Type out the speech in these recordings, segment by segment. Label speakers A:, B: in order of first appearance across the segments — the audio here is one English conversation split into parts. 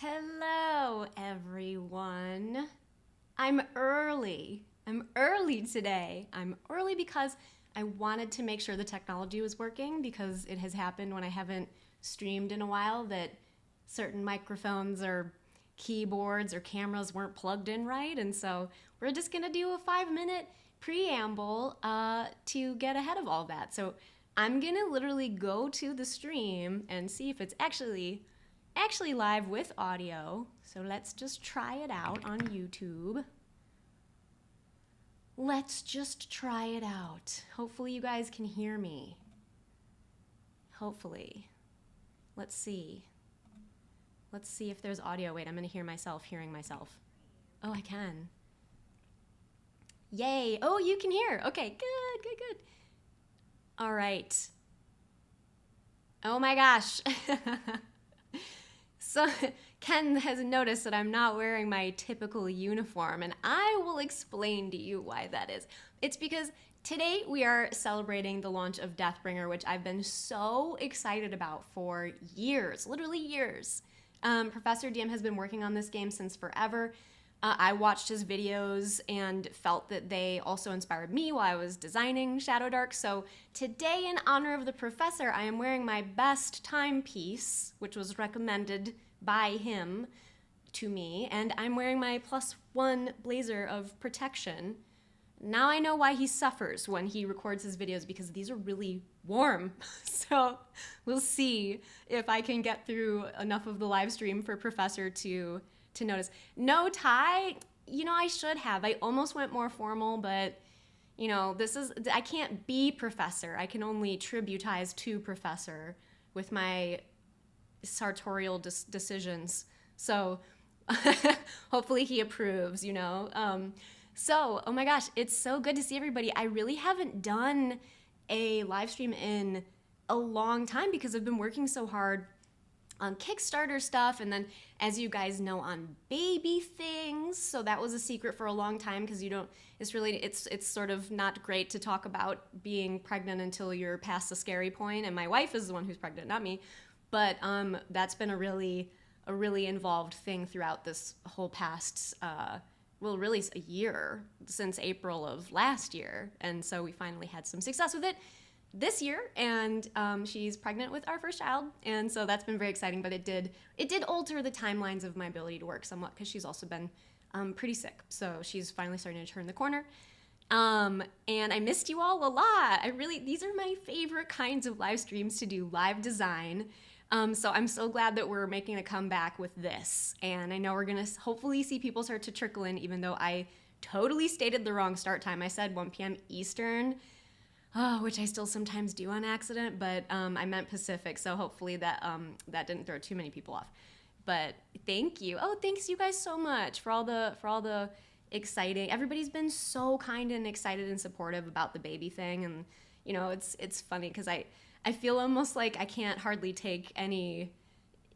A: Hello, everyone. I'm early. I'm early today. I'm early because I wanted to make sure the technology was working because it has happened when I haven't streamed in a while that certain microphones or keyboards or cameras weren't plugged in right. And so we're just going to do a 5-minute preamble to get ahead of all that. So I'm going to literally go to the stream and see if it's actually live with audio. So let's just try it out on YouTube. Let's just try it out. Hopefully you guys can hear me. Hopefully. Let's see. Let's see if there's audio. Wait, I'm going to hear myself hearing myself. Oh, I can. Yay. Oh, you can hear. Okay, good, good, good. All right. Oh my gosh. So Ken has noticed that I'm not wearing my typical uniform, and I will explain to you why that is. It's because today we are celebrating the launch of Deathbringer, which I've been so excited about for years, literally years. Professor DM has been working on this game since forever. I watched his videos and felt that they also inspired me while I was designing Shadowdark. So today, in honor of the professor, I am wearing my best timepiece, which was recommended by him to me, and I'm wearing my +1 blazer of protection. Now I know why he suffers when he records his videos, because these are really warm. So we'll see if I can get through enough of the live stream for Professor to notice. No tie, I should have. I almost went more formal, but I can't be Professor. I can only tributize to Professor with my sartorial decisions. So hopefully he approves, So, oh my gosh, it's so good to see everybody. I really haven't done a live stream in a long time because I've been working so hard on Kickstarter stuff, and then, as you guys know, on baby things. So that was a secret for a long time because it's sort of not great to talk about being pregnant until you're past the scary point. And my wife is the one who's pregnant, not me. But that's been a really involved thing throughout this whole past, really a year, since April of last year. And so we finally had some success with it this year, and she's pregnant with our first child, and so that's been very exciting. But it did alter the timelines of my ability to work somewhat because she's also been pretty sick. So she's finally starting to turn the corner. And I missed you all a lot. These are my favorite kinds of live streams to do, live design. So I'm so glad that we're making a comeback with this, and I know we're gonna hopefully see people start to trickle in, even though I totally stated the wrong start time. I said 1 p.m. Eastern. Which I still sometimes do on accident, but I meant Pacific, so hopefully that didn't throw too many people off. But thank you. Oh, thanks you guys so much for all the exciting. Everybody's been so kind and excited and supportive about the baby thing, and it's funny because I feel almost like I can't hardly take any.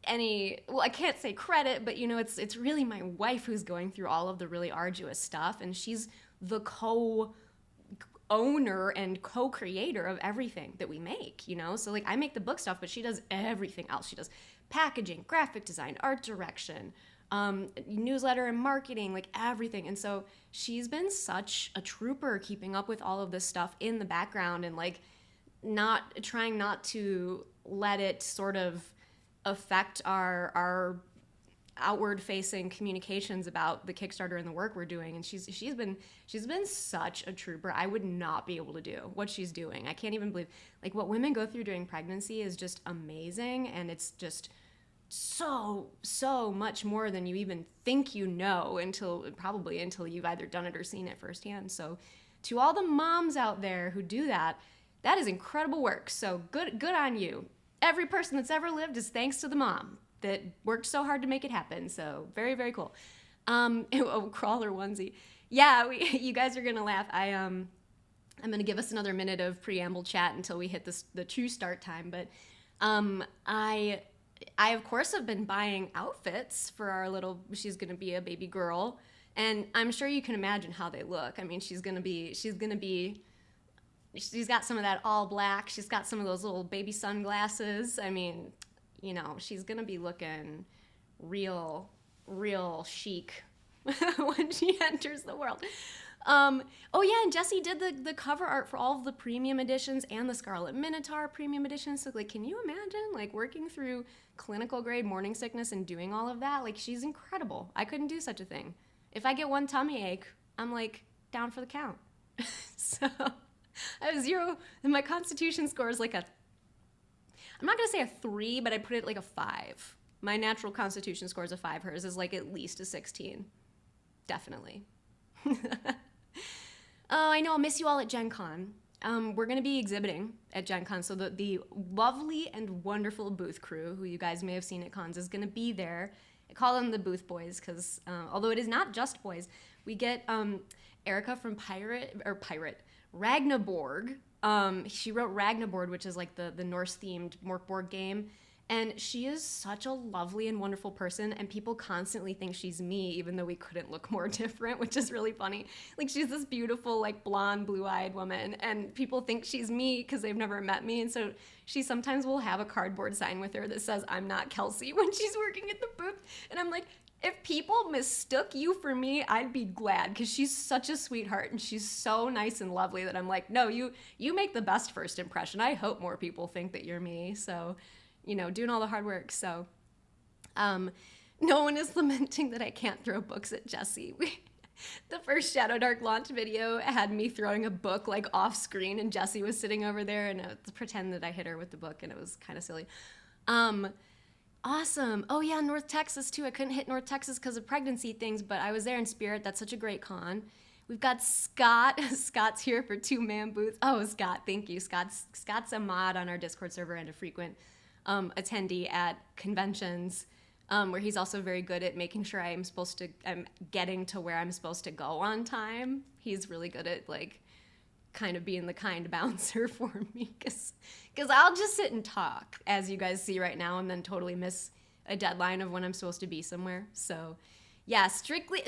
A: Well, I can't say credit, but it's really my wife who's going through all of the really arduous stuff, and she's the owner and co-creator of everything that we make, so I make the book stuff, but she does everything else. She does packaging, graphic design, art direction, newsletter and marketing, everything. And so she's been such a trooper keeping up with all of this stuff in the background, and trying not to let it sort of affect our outward facing communications about the Kickstarter and the work we're doing. And she's been such a trooper. I would not be able to do what she's doing. I can't even believe what women go through during pregnancy is just amazing, and it's just so much more than you even think until you've either done it or seen it firsthand. So to all the moms out there who do that is incredible work. So good on you. Every person that's ever lived is thanks to the mom that worked so hard to make it happen. So very, very cool. Crawler onesie. Yeah, you guys are gonna laugh. I'm gonna give us another minute of preamble chat until we hit the true start time. But I of course have been buying outfits for our little. She's gonna be a baby girl, and I'm sure you can imagine how they look. I mean, she's got some of that all black. She's got some of those little baby sunglasses. I mean, she's gonna be looking real chic when she enters the world. Oh yeah, and Jesse did the cover art for all of the premium editions and the Scarlet Minotaur premium editions. So like, can you imagine like working through clinical grade morning sickness and doing all of that? Like, she's incredible. I couldn't do such a thing. If I get one tummy ache, I'm like down for the count. So I have 0, and my constitution score is like I'm not gonna say a 3, but I put it like a 5. My natural constitution score is a 5. Hers is like at least a 16. Definitely. Oh, I know. I'll miss you all at Gen Con. We're going to be exhibiting at Gen Con, so the lovely and wonderful booth crew, who you guys may have seen at cons, is going to be there. I call them the booth boys because although it is not just boys, we get Erica from Ragnaborg. She wrote Ragnaborg, which is like the Norse-themed Morkborg game. And she is such a lovely and wonderful person, and people constantly think she's me, even though we couldn't look more different, which is really funny. Like, she's this beautiful, like, blonde, blue-eyed woman, and people think she's me because they've never met me, and so she sometimes will have a cardboard sign with her that says, "I'm not Kelsey," when she's working at the booth, and I'm like, if people mistook you for me, I'd be glad, because she's such a sweetheart, and she's so nice and lovely that I'm like, no, you make the best first impression. I hope more people think that you're me, so... you know, doing all the hard work. So no one is lamenting that I can't throw books at Jesse. The first Shadowdark launch video had me throwing a book like off screen, and Jesse was sitting over there, and I pretend that I hit her with the book, and it was kind of silly. Awesome. Oh yeah, North Texas too. I couldn't hit North Texas because of pregnancy things, but I was there in spirit. That's such a great con. We've got Scott. Scott's here for 2-man booth. Oh, Scott, thank you. Scott's a mod on our Discord server and a frequent attendee at conventions, where he's also very good at making sure I'm getting to where I'm supposed to go on time. He's really good at like kind of being the kind bouncer for me, because I'll just sit and talk, as you guys see right now, and then totally miss a deadline of when I'm supposed to be somewhere. So yeah, strictly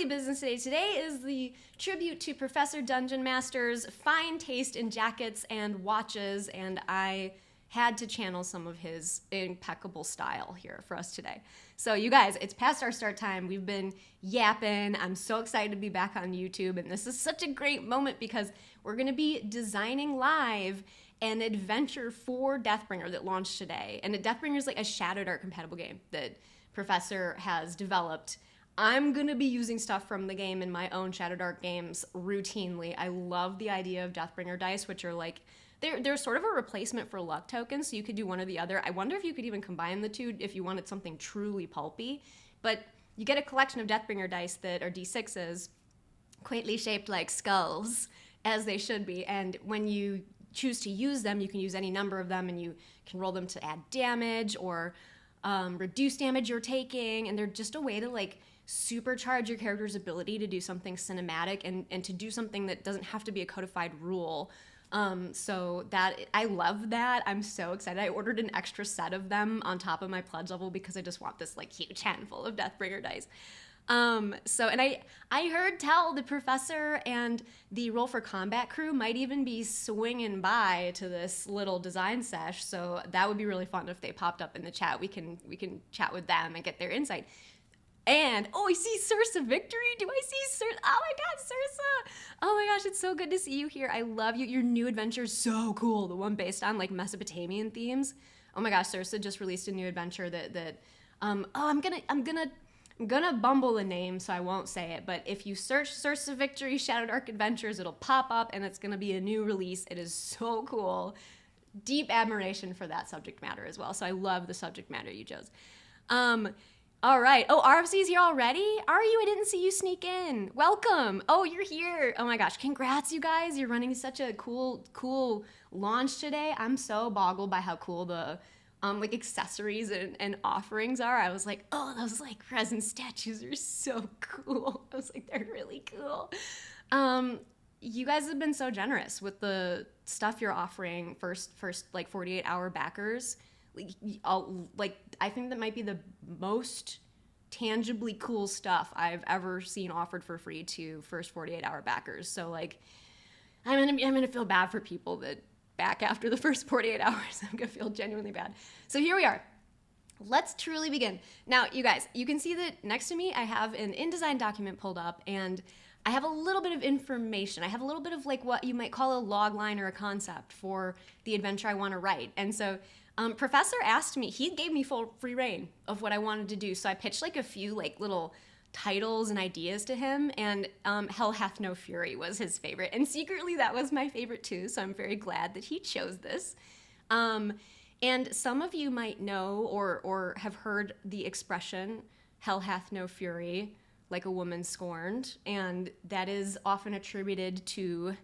A: business today. Today is the tribute to Professor Dungeon Master's fine taste in jackets and watches, and I had to channel some of his impeccable style here for us today. So you guys, it's past our start time. We've been yapping. I'm so excited to be back on YouTube, and this is such a great moment because we're going to be designing live an adventure for Deathbringer that launched today. And Deathbringer is like a Shadowdark compatible game that Professor has developed. I'm going to be using stuff from the game in my own Shadowdark games routinely. I love the idea of Deathbringer dice, which are like, they're sort of a replacement for luck tokens, so you could do one or the other. I wonder if you could even combine the two if you wanted something truly pulpy. But you get a collection of Deathbringer dice that are D6s, quaintly shaped like skulls, as they should be. And when you choose to use them, you can use any number of them, and you can roll them to add damage or reduce damage you're taking. And they're just a way to like supercharge your character's ability to do something cinematic and to do something that doesn't have to be a codified rule. So that I love that. I'm so excited. I ordered an extra set of them on top of my pledge level because I just want this like huge handful of Deathbringer dice. And I heard tell the Professor and the Roll for Combat crew might even be swinging by to this little design sesh. So that would be really fun if they popped up in the chat. We can chat with them and get their insight. And, oh, I see Sursa Victory. Do I see Sursa? Oh my God, Sursa. Oh my gosh, it's so good to see you here. I love you. Your new adventure is so cool. The one based on like Mesopotamian themes. Oh my gosh, Sursa just released a new adventure I'm gonna bumble the name, so I won't say it. But if you search Sursa Victory Shadowdark Adventures, it'll pop up, and it's gonna be a new release. It is so cool. Deep admiration for that subject matter as well. So I love the subject matter you chose. All right. Oh, RFC's here already? Are you? I didn't see you sneak in. Welcome. Oh, you're here. Oh my gosh. Congrats, you guys. You're running such a cool launch today. I'm so boggled by how cool the like accessories and offerings are. I was like, oh, those like resin statues are so cool. I was like, they're really cool. You guys have been so generous with the stuff you're offering first like 48-hour backers. I think that might be the most tangibly cool stuff I've ever seen offered for free to first 48-hour backers. So like, I'm gonna feel bad for people that back after the first 48 hours. I'm gonna feel genuinely bad. So here we are. Let's truly begin. Now, you guys, you can see that next to me I have an InDesign document pulled up, and I have a little bit of information. I have a little bit of like what you might call a log line or a concept for the adventure I want to write. And so Professor asked me, he gave me full free reign of what I wanted to do. So I pitched like a few like little titles and ideas to him, and Hell Hath No Fury was his favorite. And secretly that was my favorite too, so I'm very glad that he chose this. And some of you might know or have heard the expression, hell hath no fury, like a woman scorned. And that is often attributed to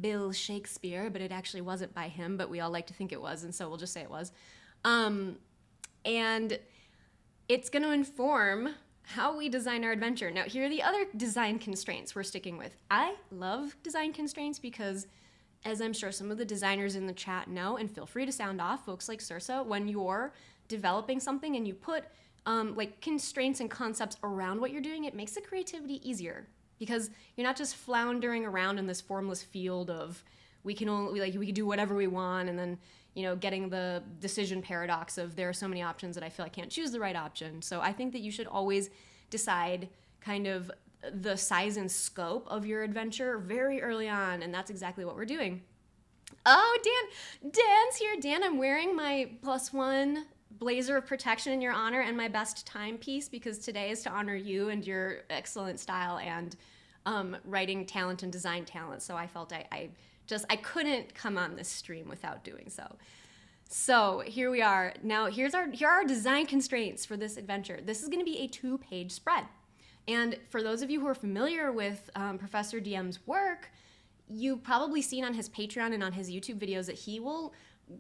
A: Bill Shakespeare, but it actually wasn't by him, but we all like to think it was, and so we'll just say it was. And it's going to inform how we design our adventure. Now, here are the other design constraints we're sticking with. I love design constraints because, as I'm sure some of the designers in the chat know, and feel free to sound off, folks like Sursa, when you're developing something and you put like constraints and concepts around what you're doing, it makes the creativity easier because you're not just floundering around in this formless field of we can do whatever we want, and then getting the decision paradox of there are so many options that I feel I can't choose the right option. So I think that you should always decide kind of the size and scope of your adventure very early on, and that's exactly what we're doing. Oh, Dan's here. Dan, I'm wearing my +1 blazer of protection in your honor and my best timepiece because today is to honor you and your excellent style and writing talent and design talent. So I felt I couldn't come on this stream without doing so. So here we are. Now here are our design constraints for this adventure. This is going to be a 2-page spread. And for those of you who are familiar with Professor DM's work, you've probably seen on his Patreon and on his YouTube videos that he will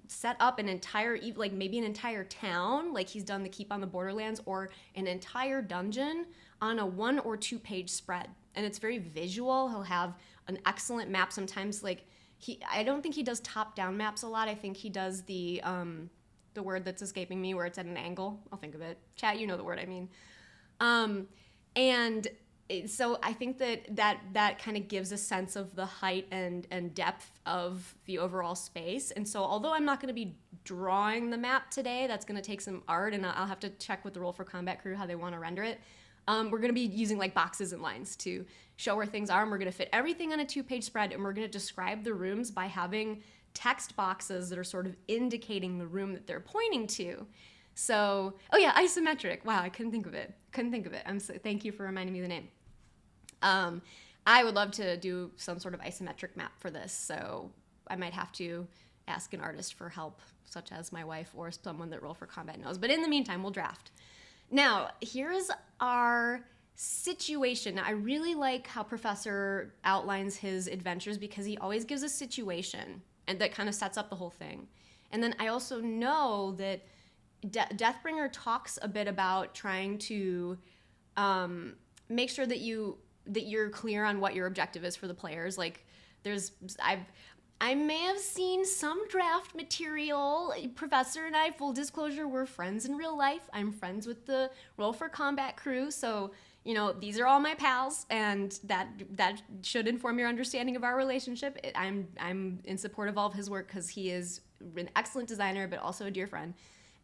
A: set up an entire, like maybe an entire town, like he's done the Keep on the Borderlands, or an entire dungeon on a 1 or 2-page spread. And it's very visual. He'll have an excellent map. Sometimes like I don't think he does top-down maps a lot. I think he does the word that's escaping me where it's at an angle. I'll think of it. Chat, you know the word I mean. And so I think that kind of gives a sense of the height and depth of the overall space. And so although I'm not going to be drawing the map today, that's going to take some art, and I'll have to check with the Roll for Combat crew how they want to render it. We're going to be using like boxes and lines to show where things are, and we're going to fit everything on a 2-page spread, and we're going to describe the rooms by having text boxes that are sort of indicating the room that they're pointing to. So, oh yeah, isometric. Wow, I couldn't think of it. Thank you for reminding me the name. I would love to do some sort of isometric map for this, so I might have to ask an artist for help, such as my wife or someone that Roll for Combat knows. But in the meantime, we'll draft. Now, here's our situation. Now, I really like how Professor outlines his adventures because he always gives a situation, and that kind of sets up the whole thing. And then I also know that Deathbringer talks a bit about trying to make sure that you're clear on what your objective is for the players. Like I may have seen some draft material. Professor and I, full disclosure, we're friends in real life. I'm friends with the Roll for Combat crew, so these are all my pals, and that should inform your understanding of our relationship. I'm in support of all of his work because he is an excellent designer, but also a dear friend.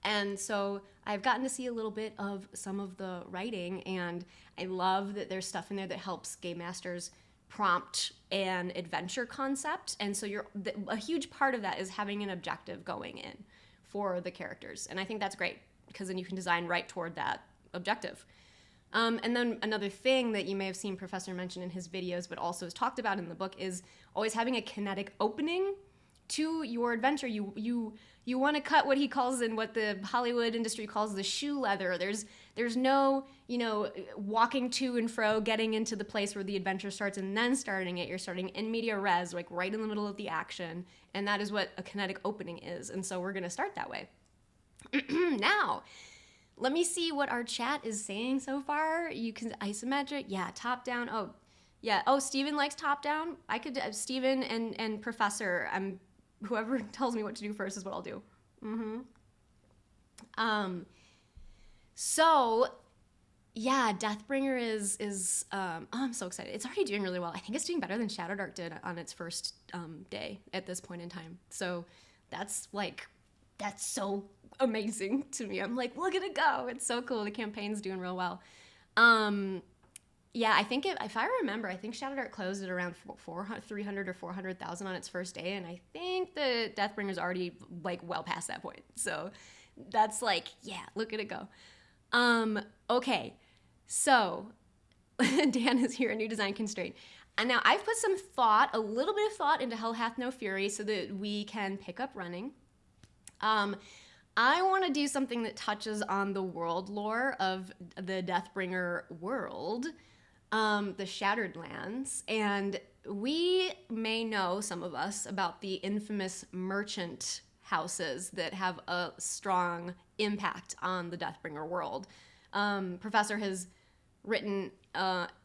A: And so I've gotten to see a little bit of some of the writing, and I love that there's stuff in there that helps game masters prompt an adventure concept. And so a huge part of that is having an objective going in for the characters. And I think that's great because then you can design right toward that objective. And then another thing that you may have seen Professor mention in his videos, but also is talked about in the book, is always having a kinetic opening to your adventure. You want to cut what he calls, and what the Hollywood industry calls, the shoe leather. There's no, walking to and fro, getting into the place where the adventure starts and then starting it. You're starting in media res, like right in the middle of the action. And that is what a kinetic opening is. And so we're going to start that way. Now, let me see what our chat is saying so far. You can isometric. Yeah, top down. Oh, yeah. Oh, Steven likes top down. I could, Steven and Professor, whoever tells me what to do first is what I'll do. So yeah, Deathbringer is oh, I'm so excited. It's already doing really well. I think it's doing better than Shadowdark did on its first day at this point in time. So that's so amazing to me. I'm like, look at it go. It's so cool. The campaign's doing real well. Yeah, I think if I remember, I think Shadowdark closed at around 300 or 400,000 on its first day, and I think the Deathbringer's already like well past that point. So that's like, yeah, look at it go. Okay, so Dan is here, a new design constraint. And now I've put some thought, a little bit of thought into Hell Hath No Fury so that we can pick up running. I want to do something that touches on the world lore of the Deathbringer world, the Shattered Lands, and we may know, some of us, about the infamous merchant houses that have a strong impact on the Deathbringer world. Professor has written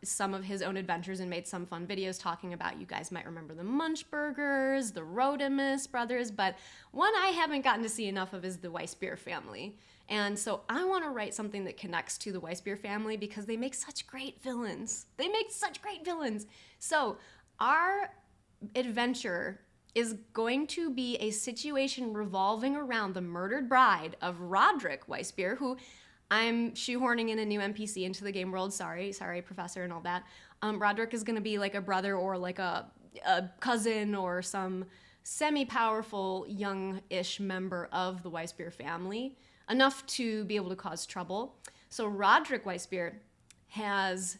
A: some of his own adventures and made some fun videos talking about, you guys might remember the Munchburgers, the Rodimus brothers, but one I haven't gotten to see enough of is the Weissbier family. And so I want to write something that connects to the Weissbier family because they make such great villains. They make such great villains. So our adventure is going to be a situation revolving around the murdered bride of Roderick Weissbier, who I'm shoehorning in a new NPC into the game world. Sorry, Professor and all that. Roderick is going to be like a brother or like a cousin or some semi-powerful young-ish member of the Weissbier family, enough to be able to cause trouble. So Roderick Weissbier has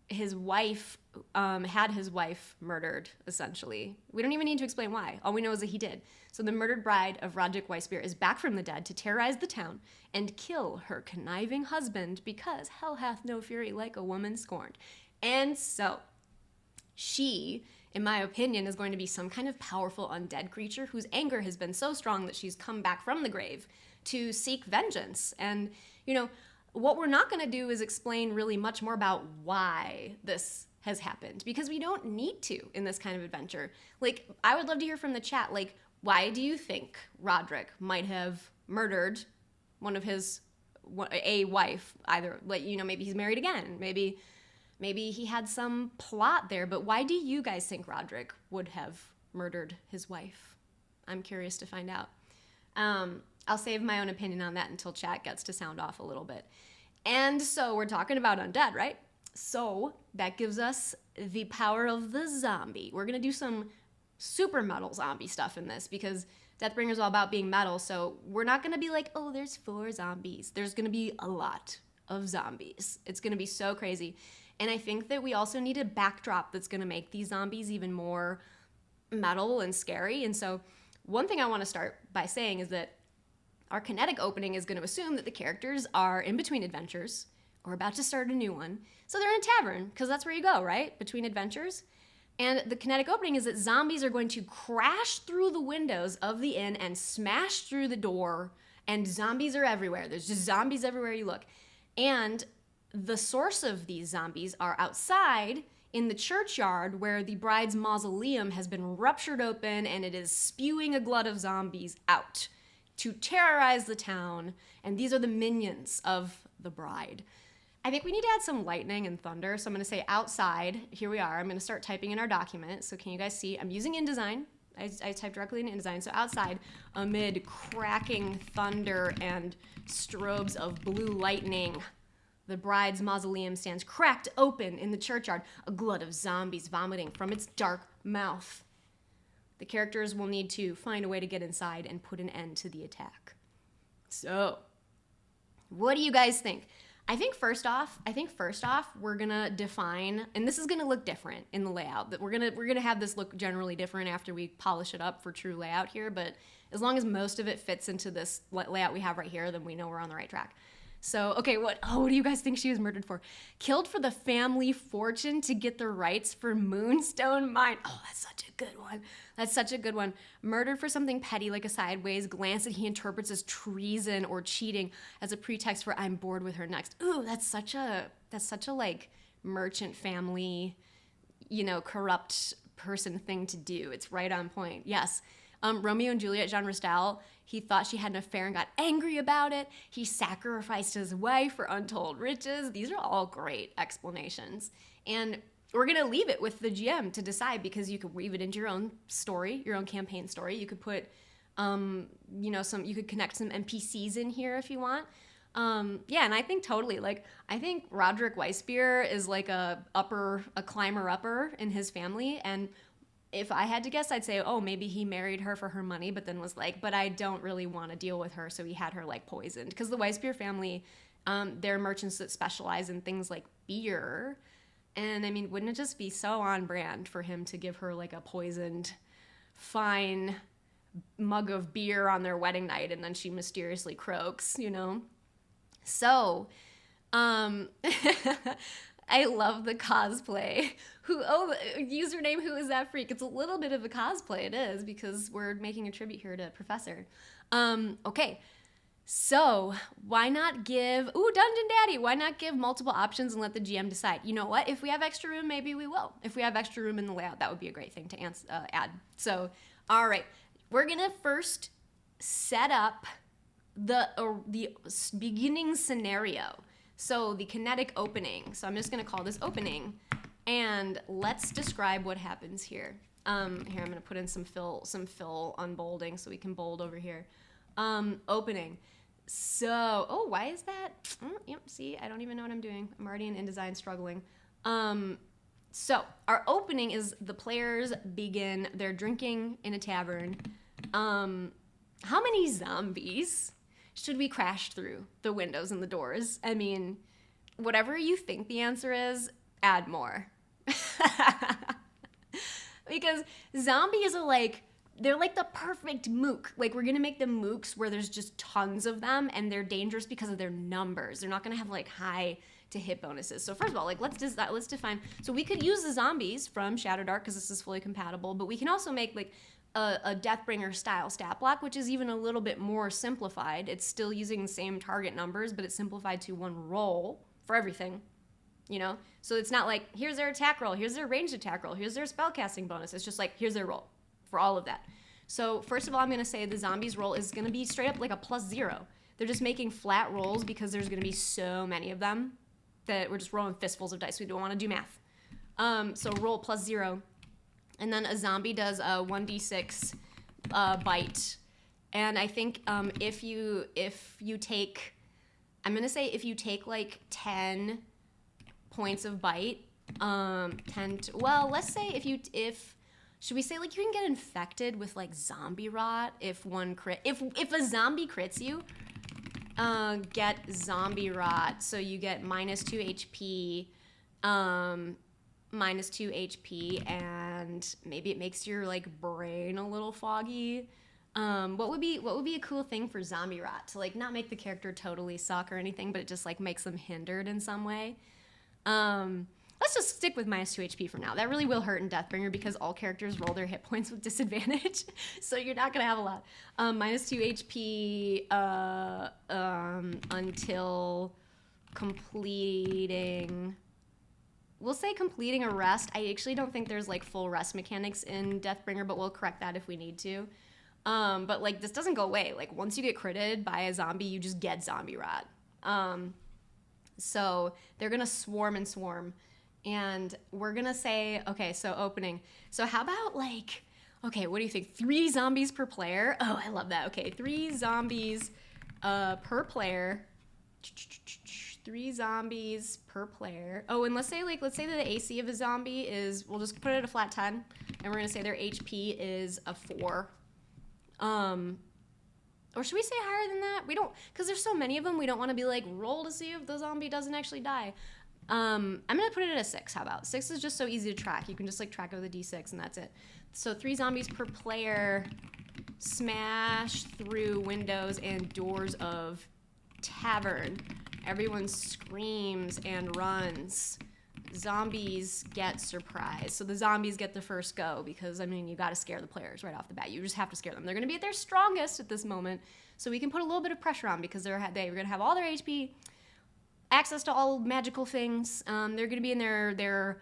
A: his wife, had his wife murdered, essentially. We don't even need to explain why. All we know is that he did. So the murdered bride of Roderick Weissbier is back from the dead to terrorize the town and kill her conniving husband because hell hath no fury like a woman scorned. And so she, in my opinion, is going to be some kind of powerful undead creature whose anger has been so strong that she's come back from the grave to seek vengeance. And, you know, what we're not going to do is explain really much more about why this has happened, because we don't need to in this kind of adventure. Like, I would love to hear from the chat, like, why do you think Roderick might have murdered a wife? Either, like, you know, maybe he's married again, maybe he had some plot there, but why do you guys think Roderick would have murdered his wife? I'm curious to find out. I'll save my own opinion on that until chat gets to sound off a little bit. And so we're talking about undead, right? So that gives us the power of the zombie. We're going to do some super metal zombie stuff in this because Deathbringer's all about being metal. So we're not going to be like, oh, there's 4 zombies. There's going to be a lot of zombies. It's going to be so crazy. And I think that we also need a backdrop that's going to make these zombies even more metal and scary. And so one thing I want to start by saying is that our kinetic opening is going to assume that the characters are in between adventures or about to start a new one. So they're in a tavern, because that's where you go, right? Between adventures. And the kinetic opening is that zombies are going to crash through the windows of the inn and smash through the door, and zombies are everywhere. There's just zombies everywhere you look. And the source of these zombies are outside in the churchyard where the bride's mausoleum has been ruptured open and it is spewing a glut of zombies out to terrorize the town, and these are the minions of the bride. I think we need to add some lightning and thunder, so I'm going to say outside. Here we are. I'm going to start typing in our document, so can you guys see? I'm using InDesign. I typed directly in InDesign, so outside, amid cracking thunder and strobes of blue lightning, the bride's mausoleum stands cracked open in the churchyard, a glut of zombies vomiting from its dark mouth. The characters will need to find a way to get inside and put an end to the attack. So, what do you guys think? I think first off, we're gonna define, and this is gonna look different in the layout. That we're gonna have this look generally different after we polish it up for true layout here. But as long as most of it fits into this layout we have right here, then we know we're on the right track. So, okay, what do you guys think she was murdered for? Killed for the family fortune to get the rights for Moonstone Mine. Oh, that's such a good one. That's such a good one. Murdered for something petty like a sideways glance that he interprets as treason or cheating as a pretext for I'm bored with her next. Ooh, that's such a like merchant family, you know, corrupt person thing to do. It's right on point. Yes. Romeo and Juliet, Jean Rostal, he thought she had an affair and got angry about it. He sacrificed his wife for untold riches. These are all great explanations. And we're going to leave it with the GM to decide, because you could weave it into your own story, your own campaign story. You could put You know, you could connect some NPCs in here if you want. Yeah, and I think totally, like, I think Roderick Weissbier is like a climber upper in his family, and if I had to guess, I'd say, oh, maybe he married her for her money, but then was like, but I don't really want to deal with her, so he had her like poisoned. Because the Weissbier family, they're merchants that specialize in things like beer, and I mean, wouldn't it just be so on brand for him to give her like a poisoned, fine mug of beer on their wedding night, and then she mysteriously croaks, you know? So, I love the cosplay. Username, who is that freak? It's a little bit of a cosplay, it is, because we're making a tribute here to Professor. Okay, so why not give, Dungeon Daddy, why not give multiple options and let the GM decide? You know what, if we have extra room, maybe we will. If we have extra room in the layout, that would be a great thing to add. So, all right, we're gonna first set up the beginning scenario. So the kinetic opening. So I'm just gonna call this opening, and let's describe what happens here. Here, I'm gonna put in some fill unbolding so we can bold over here. Opening. So, why is that? Yep, see, I don't even know what I'm doing. I'm already in InDesign struggling. So our opening is the players begin, they're drinking in a tavern. How many zombies should we crash through the windows and the doors? I mean, whatever you think the answer is, add more. Because zombies are they're like the perfect mook. Like, we're gonna make them mooks where there's just tons of them, and they're dangerous because of their numbers. They're not gonna have like high to hit bonuses. So first of all, like, let's define. So we could use the zombies from Shadowdark because this is fully compatible, but we can also make like a Deathbringer style stat block, which is even a little bit more simplified. It's still using the same target numbers, but it's simplified to one roll for everything, you know? So it's not like, here's their attack roll, here's their ranged attack roll, here's their spellcasting bonus. It's just like, here's their roll for all of that. So first of all, I'm gonna say the zombies roll is gonna be straight up like a +0. They're just making flat rolls because there's gonna be so many of them that we're just rolling fistfuls of dice. We don't wanna do math. So roll +0. And then a zombie does a 1d6 bite. And I think if you take, I'm gonna say if you take like 10 points of bite, let's say should we say like you can get infected with like zombie rot if a zombie crits you, get zombie rot, so you get -2 HP, -2 HP, and maybe it makes your like brain a little foggy. What would be a cool thing for zombie rot to like not make the character totally suck or anything, but it just like makes them hindered in some way? Let's just stick with -2 HP for now. That really will hurt in Deathbringer because all characters roll their hit points with disadvantage, so you're not gonna have a lot. -2 HP until completing. We'll say completing a rest. I actually don't think there's like full rest mechanics in Deathbringer, but we'll correct that if we need to. But like this doesn't go away. Like once you get critted by a zombie, you just get zombie rot. So they're gonna swarm and swarm. And we're gonna say, okay, so opening. So how about like, okay, what do you think? 3 zombies per player? Oh, I love that. Okay, 3 zombies per player. 3 zombies per player. Oh, and let's say that the AC of a zombie is, we'll just put it at a flat 10, and we're gonna say their HP is a 4. Or should we say higher than that? We don't, because there's so many of them, we don't want to be like, roll to see if the zombie doesn't actually die. I'm gonna put it at a 6. How about 6 is just so easy to track. You can just like track it with a D6 and that's it. So 3 zombies per player smash through windows and doors of tavern. Everyone screams and runs. Zombies get surprised. So the zombies get the first go because, I mean, you got to scare the players right off the bat. You just have to scare them. They're going to be at their strongest at this moment, so we can put a little bit of pressure on because they're going to have all their HP, access to all magical things. They're going to be in their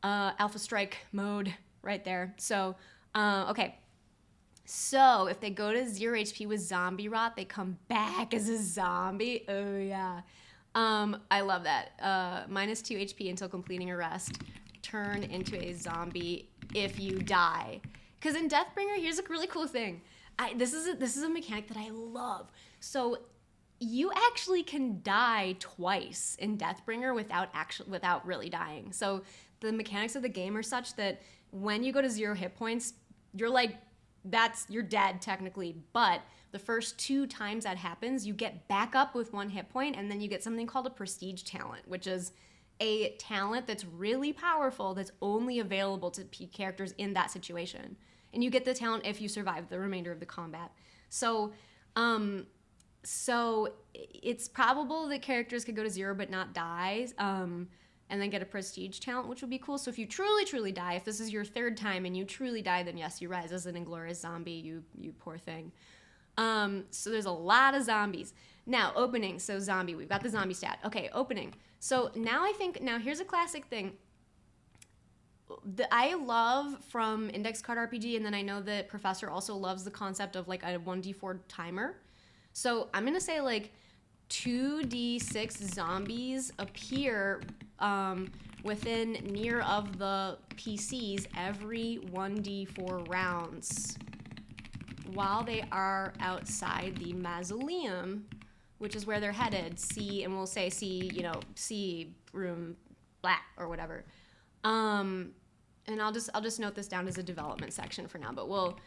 A: alpha strike mode right there. So, okay. So if they go to 0 HP with zombie rot, they come back as a zombie. Oh, yeah. I love that. -2 HP until completing a rest. Turn into a zombie if you die. Because in Deathbringer, here's a really cool thing. This is a mechanic that I love. So you actually can die twice in Deathbringer without really dying. So the mechanics of the game are such that when you go to 0 hit points, you're like, you're dead technically. But the first 2 times that happens, you get back up with 1 hit point, and then you get something called a prestige talent, which is a talent that's really powerful that's only available to characters in that situation. And you get the talent if you survive the remainder of the combat. So it's probable that characters could go to 0 but not die, and then get a prestige talent, which would be cool. So if you truly die, if this is your 3rd time and you truly die, then yes, you rise as an inglorious zombie, you poor thing. So there's a lot of zombies. Now, opening, so zombie, we've got the zombie stat. Okay, opening. So now here's a classic thing that I love from Index Card RPG, and then I know that Professor also loves the concept of like a 1d4 timer. So I'm gonna say like 2d6 zombies appear within near of the PCs every 1d4 rounds while they are outside the mausoleum, which is where they're headed. And we'll say C room black or whatever. And I'll just note this down as a development section for now, but we'll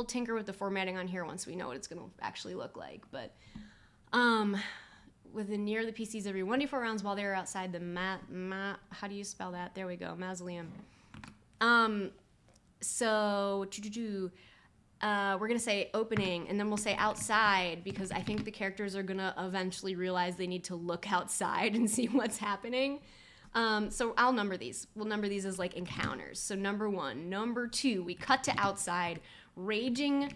A: tinker with the formatting on here once we know what it's gonna actually look like. But within near the PCs every 1d4 rounds while they're outside the how do you spell that? There we go, mausoleum. So we're gonna say opening, and then we'll say outside, because I think the characters are gonna eventually realize they need to look outside and see what's happening. So I'll number these. We'll number these as like encounters. So number 1, number 2, we cut to outside, raging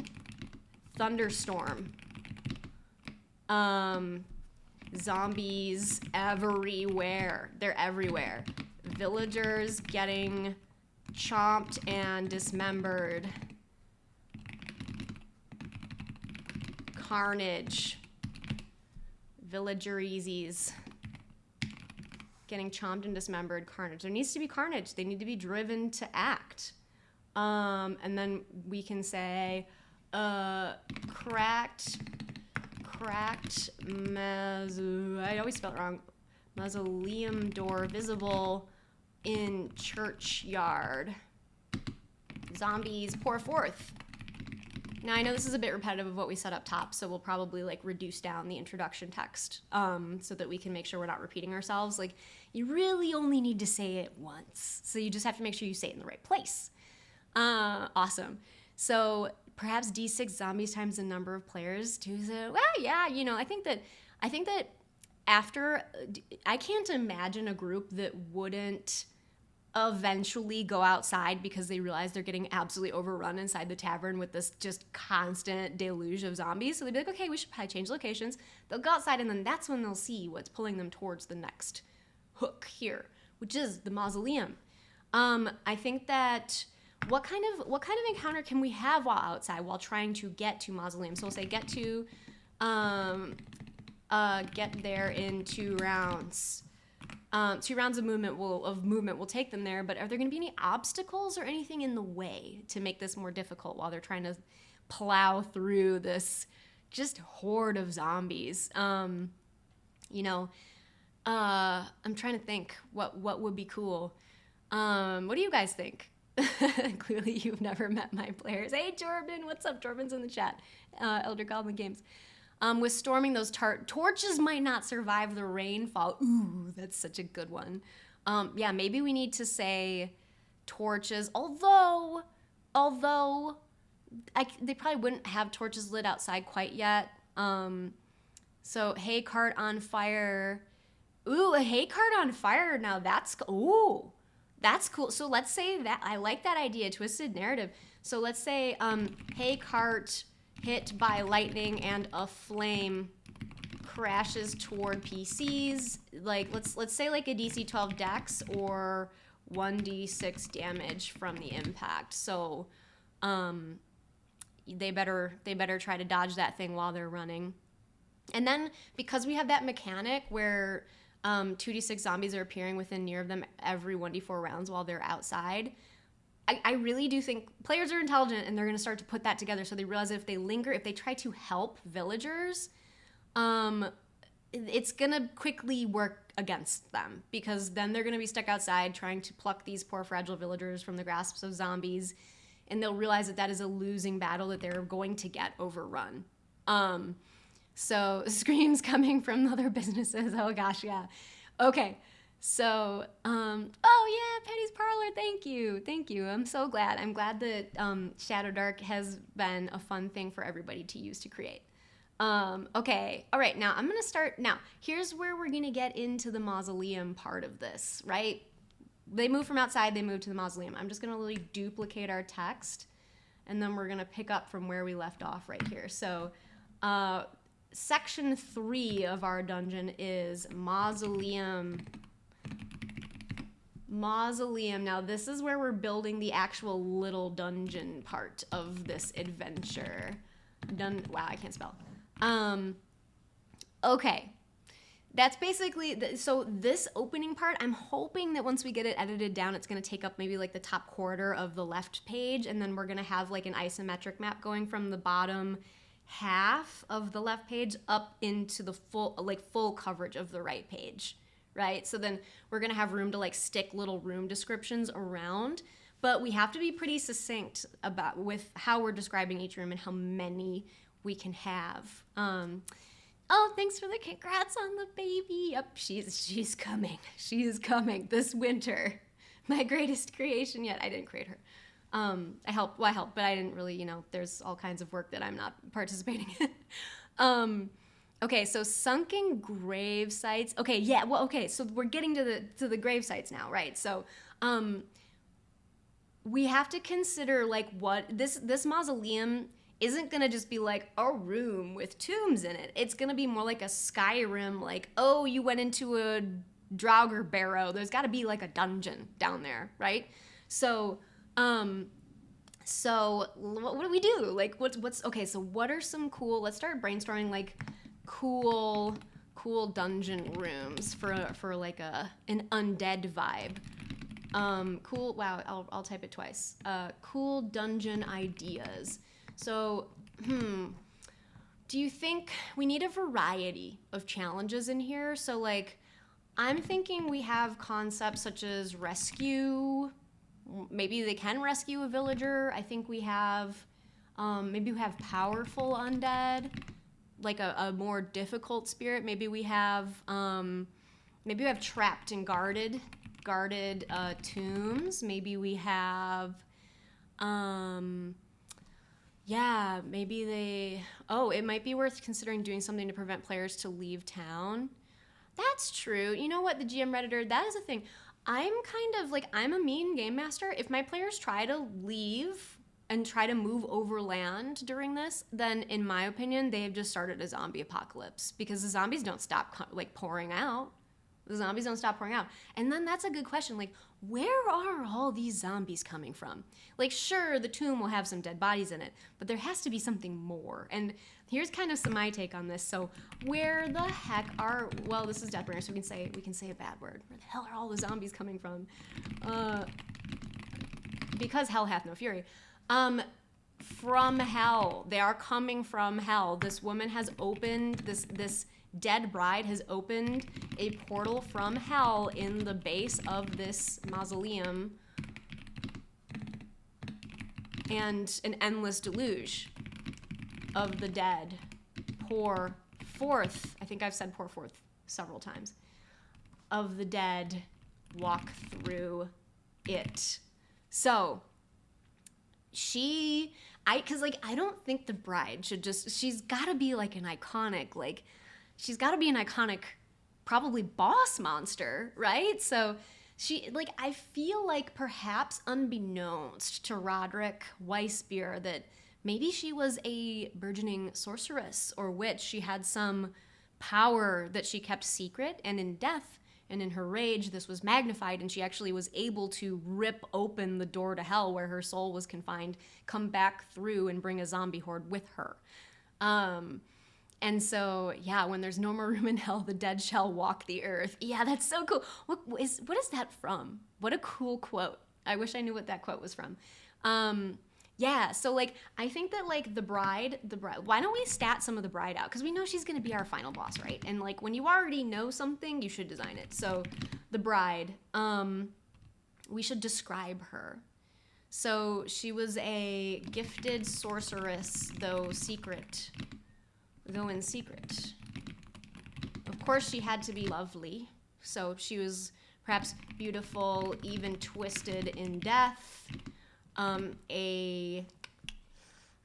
A: thunderstorm. Zombies everywhere. They're everywhere. Villagers getting chomped and dismembered. Carnage. Villagereesies getting chomped and dismembered. Carnage. There needs to be carnage. They need to be driven to act. And then we can say cracked I always spell it wrong. Mausoleum door visible in churchyard. Zombies pour forth. Now I know this is a bit repetitive of what we said up top, so we'll probably like reduce down the introduction text so that we can make sure we're not repeating ourselves. Like, you really only need to say it once, so you just have to make sure you say it in the right place. Awesome. So perhaps D6 zombies times the number of players too. So, well, yeah, I think that after, I can't imagine a group that wouldn't eventually go outside because they realize they're getting absolutely overrun inside the tavern with this just constant deluge of zombies. So they'd be like, okay, we should probably change locations. They'll go outside, and then that's when they'll see what's pulling them towards the next hook here, which is the mausoleum. I think that what kind of encounter can we have while outside while trying to get to mausoleum? So we'll say get there in 2 rounds. 2 rounds of movement will take them there, but are there going to be any obstacles or anything in the way to make this more difficult while they're trying to plow through this just horde of zombies? I'm trying to think what would be cool. What do you guys think? Clearly you've never met my players. Hey Jordan, what's up? Jordan's in the chat. Elder Goblin Games. With storming, those torches might not survive the rainfall. Ooh, that's such a good one. Yeah, maybe we need to say torches, although they probably wouldn't have torches lit outside quite yet. So hay cart on fire. Ooh, a hay cart on fire. Now that's cool. So let's say that, I like that idea, twisted narrative. So let's say hay cart hit by lightning and a flame crashes toward PCs. Like let's say like a DC 12 dex or 1d6 damage from the impact. So they better try to dodge that thing while they're running. And then because we have that mechanic where 2d6 zombies are appearing within near of them every 1d4 rounds while they're outside, I really do think players are intelligent, and they're going to start to put that together. So they realize if they linger, if they try to help villagers, it's going to quickly work against them, because then they're going to be stuck outside trying to pluck these poor fragile villagers from the grasps of zombies, and they'll realize that that is a losing battle, that they're going to get overrun. So screams coming from other businesses. Oh gosh, yeah. Okay. So, oh yeah, Penny's Parlor, thank you. I'm so glad. I'm glad that Shadowdark has been a fun thing for everybody to use to create. Okay, all right, now I'm gonna start. Now, here's where we're gonna get into the mausoleum part of this, right? They move from outside, they move to the mausoleum. I'm just gonna literally duplicate our text, and then we're gonna pick up from where we left off right here. So, section 3 of our dungeon is mausoleum. Now this is where we're building the actual little dungeon part of this adventure. Wow, I can't spell. Okay. That's basically, so this opening part, I'm hoping that once we get it edited down, it's going to take up maybe like the top quarter of the left page, and then we're going to have like an isometric map going from the bottom half of the left page up into the full coverage of the right page. Right? So then we're going to have room to like stick little room descriptions around, but we have to be pretty succinct with how we're describing each room and how many we can have. Oh, thanks for the congrats on the baby. Yep, she's coming. She is coming this winter. My greatest creation yet. I didn't create her. I helped, but I didn't really, there's all kinds of work that I'm not participating in. Okay, so sunken grave sites. Okay, yeah, well, okay, so we're getting to the grave sites now, right? So, we have to consider like what this mausoleum isn't gonna just be like a room with tombs in it. It's gonna be more like a Skyrim, like, oh, you went into a Draugr barrow. There's got to be like a dungeon down there, right? So, what do we do? Like, what's okay? So, what are some cool? Let's start brainstorming like cool dungeon rooms for like an undead vibe. Cool. Wow, I'll type it twice. Cool dungeon ideas. So, do you think we need a variety of challenges in here? So like, I'm thinking we have concepts such as rescue. Maybe they can rescue a villager. I think we have, maybe we have powerful undead, like a more difficult spirit. Maybe we have trapped and guarded tombs. Maybe we have, it might be worth considering doing something to prevent players to leave town. That's true. You know what, the GM Redditor, that is a thing. I'm kind of like, I'm a mean game master. If my players try to leave and try to move overland during this, then in my opinion, they have just started a zombie apocalypse, because the zombies don't stop pouring out. The zombies don't stop pouring out. And then that's a good question. Like, where are all these zombies coming from? Like, sure, the tomb will have some dead bodies in it, but there has to be something more. And here's kind of my take on this. So where the heck are, well, this is Deathbringer, so we can say a bad word. Where the hell are all the zombies coming from? Because hell hath no fury. From hell. They are coming from hell. This woman has opened, this dead bride has opened a portal from hell in the base of this mausoleum, and an endless deluge of the dead pour forth. I think I've said pour forth several times. Of the dead walk through it. So I don't think the bride should she's gotta be like an iconic, she's got to be an iconic, probably boss monster, right? So I feel like perhaps unbeknownst to Roderick Weissbier that maybe she was a burgeoning sorceress or witch. She had some power that she kept secret, and in death and in her rage, this was magnified, and she actually was able to rip open the door to hell where her soul was confined, come back through and bring a zombie horde with her. And so, yeah, when there's no more room in hell, the dead shall walk the earth. Yeah, that's so cool. What is that from? What a cool quote. I wish I knew what that quote was from. Yeah, so like I think that like the bride, why don't we stat some of the bride out? Because we know she's gonna be our final boss, right? And like when you already know something, you should design it. So the bride, we should describe her. So she was a gifted sorceress, though in secret. Of course, she had to be lovely. So she was perhaps beautiful, even twisted in death.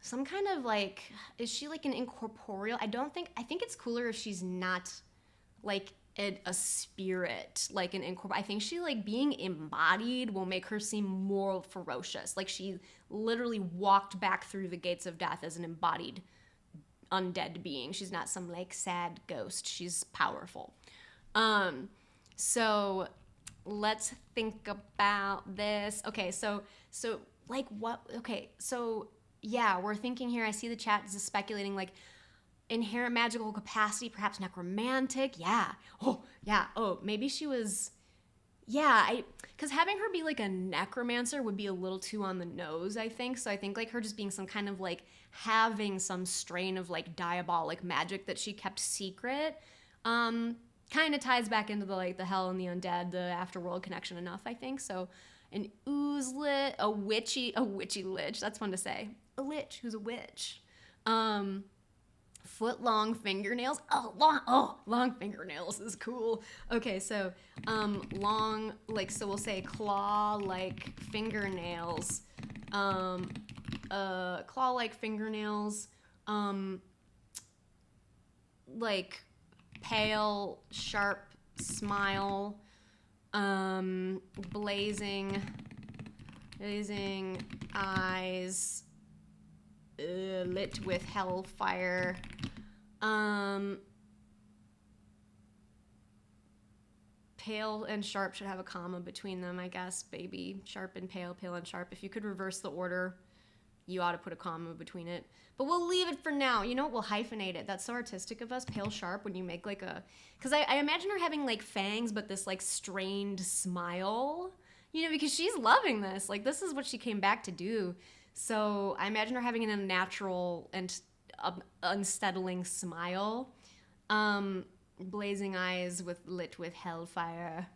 A: Some kind of like, is she like an incorporeal? I think it's cooler if she's not like a spirit, like an incorporeal. I think she like being embodied will make her seem more ferocious. Like she literally walked back through the gates of death as an embodied undead being. She's not some like sad ghost. She's powerful. So let's think about this. Okay, so like what? Okay, so yeah, we're thinking here. I see the chat is speculating like inherent magical capacity, perhaps necromantic. Yeah. Oh, yeah. Oh, maybe she was. Yeah, because having her be like a necromancer would be a little too on the nose, I think. So I think like her just being some kind of like having some strain of like diabolic magic that she kept secret, kind of ties back into the like the hell and the undead, the afterworld connection enough, I think. So an oozlet, a witchy lich. That's fun to say. A lich who's a witch. Foot-long fingernails. Long fingernails is cool. Okay, so long, like, so we'll say claw-like fingernails. Claw-like fingernails. Like pale, sharp smile. Blazing eyes. Lit with hellfire. Pale and sharp should have a comma between them, I guess. Baby, sharp and pale, pale and sharp. If you could reverse the order, you ought to put a comma between it. But we'll leave it for now. You know what? We'll hyphenate it. That's so artistic of us. Pale, sharp, when you make like a... Because I imagine her having like fangs, but this like strained smile. You know, because she's loving this. Like, this is what she came back to do. So I imagine her having an unnatural and unsettling smile. Blazing eyes lit with hellfire.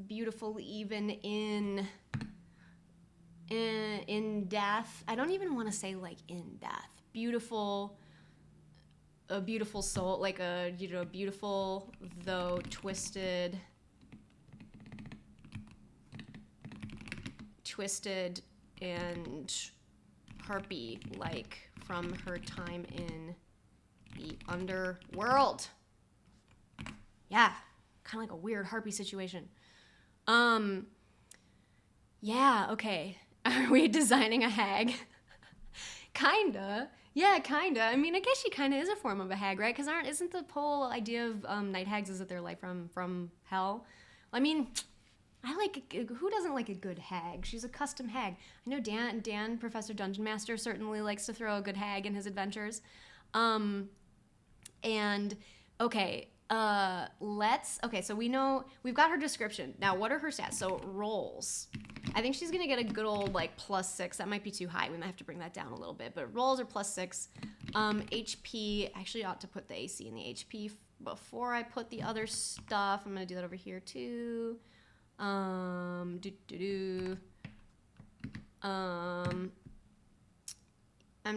A: Beautiful even in death. I don't even want to say like in death. Beautiful, a beautiful soul, like a, you know, beautiful though twisted and harpy like from her time in the underworld. Yeah, kind of like a weird harpy situation. Yeah, okay. Are we designing a hag? Kinda. Yeah, kinda. I mean, I guess she kinda is a form of a hag, right? Because isn't the whole idea of night hags is that they're like from hell? I mean, who doesn't like a good hag? She's a custom hag. I know Dan, Professor Dungeon Master, certainly likes to throw a good hag in his adventures. And okay, so we know we've got her description. Now, what are her stats? So rolls. I think she's gonna get a good old like +6. That might be too high. We might have to bring that down a little bit. But rolls are +6. HP. Actually, I ought to put the AC in the HP before I put the other stuff. I'm gonna do that over here too. I'm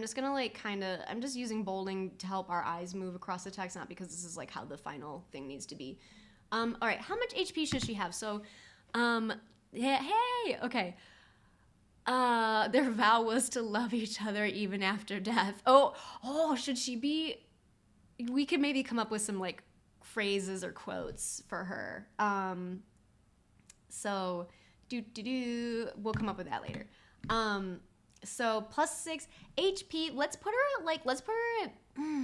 A: just gonna like I'm just using bolding to help our eyes move across the text, not because this is like how the final thing needs to be. All right, how much HP should she have? So, hey, okay. Their vow was to love each other even after death. Oh, should she be? We could maybe come up with some like phrases or quotes for her. So, we'll come up with that later. So +6 HP. Let's put her at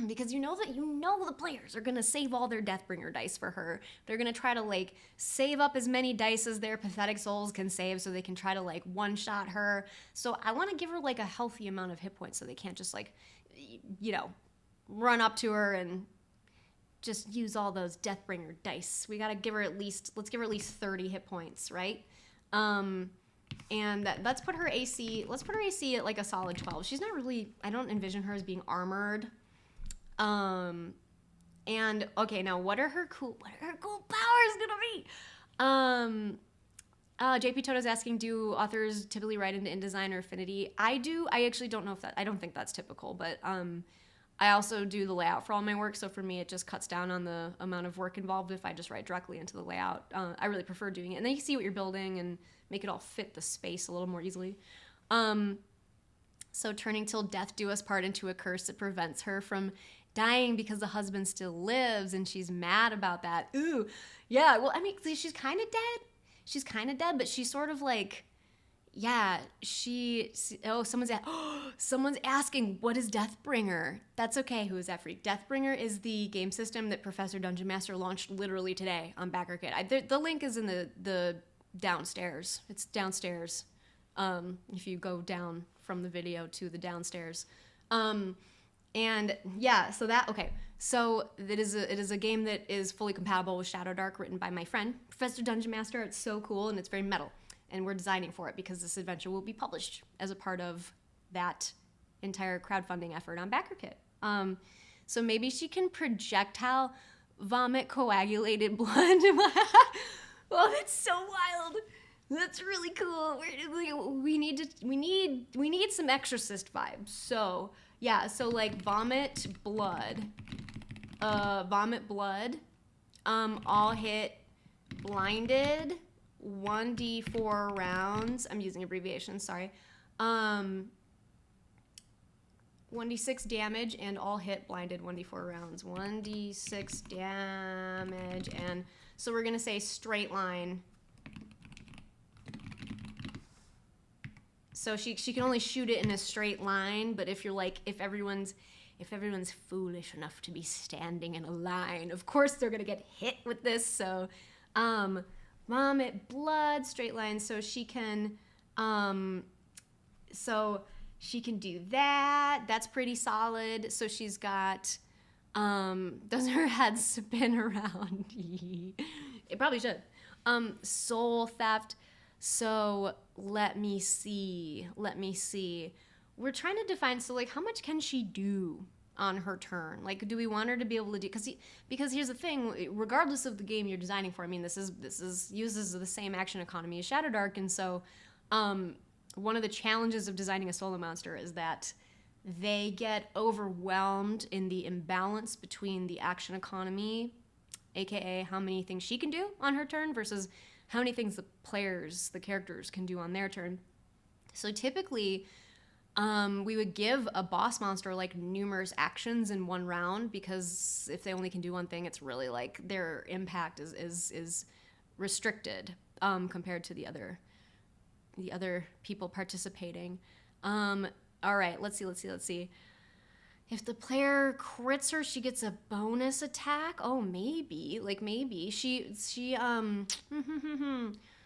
A: because you know the players are gonna save all their Deathbringer dice for her. They're gonna try to like save up as many dice as their pathetic souls can save, so they can try to like one-shot her. So I want to give her like a healthy amount of hit points, so they can't just like, you know, run up to her and just use all those Deathbringer dice. We gotta give her let's give her at least 30 hit points, right? And let's put her AC at like a solid 12. She's not really, I don't envision her as being armored. And okay, now what are her cool powers gonna be? JP Toto's asking, do authors typically write into InDesign or Affinity? I do. I actually don't know if I don't think that's typical, but I also do the layout for all my work, so for me it just cuts down on the amount of work involved if I just write directly into the layout. I really prefer doing it, and then you can see what you're building and make it all fit the space a little more easily. So turning till death do us part into a curse that prevents her from dying because the husband still lives, and she's mad about that. Ooh, yeah, well, I mean, she's kind of dead. She's kind of dead, but she's sort of like, yeah, someone's asking, what is Deathbringer? That's okay, who is that freak? Deathbringer is the game system that Professor Dungeon Master launched literally today on BackerKit. The link is in the downstairs. It's downstairs. If you go down from the video to the downstairs. And yeah, so it is a game that is fully compatible with Shadowdark, written by my friend, Professor Dungeon Master. It's so cool, and it's very metal. And we're designing for it because this adventure will be published as a part of that entire crowdfunding effort on BackerKit. So maybe she can projectile vomit coagulated blood. Oh, that's so wild. That's really cool. We need some Exorcist vibes. So yeah, so like vomit blood, all hit blinded, 1d4 rounds. I'm using abbreviations, sorry. 1d6 damage and all hit blinded, 1d4 rounds. 1d6 damage, and so we're gonna say straight line. So she can only shoot it in a straight line, but if everyone's foolish enough to be standing in a line, of course they're gonna get hit with this. So vomit blood, straight line, so she can do that. That's pretty solid. So she's got does her head spin around? It probably should. Soul theft. So let me see. We're trying to define, so like how much can she do on her turn? Like, do we want her to be able to do, because here's the thing, regardless of the game you're designing for, I mean, this uses the same action economy as Shadowdark, and so one of the challenges of designing a solo monster is that they get overwhelmed in the imbalance between the action economy, aka how many things she can do on her turn, versus how many things the characters can do on their turn. So typically, we would give a boss monster like numerous actions in one round, because if they only can do one thing, it's really like their impact is restricted compared to the other people participating. All right, let's see. If the player crits her, she gets a bonus attack. Oh, maybe she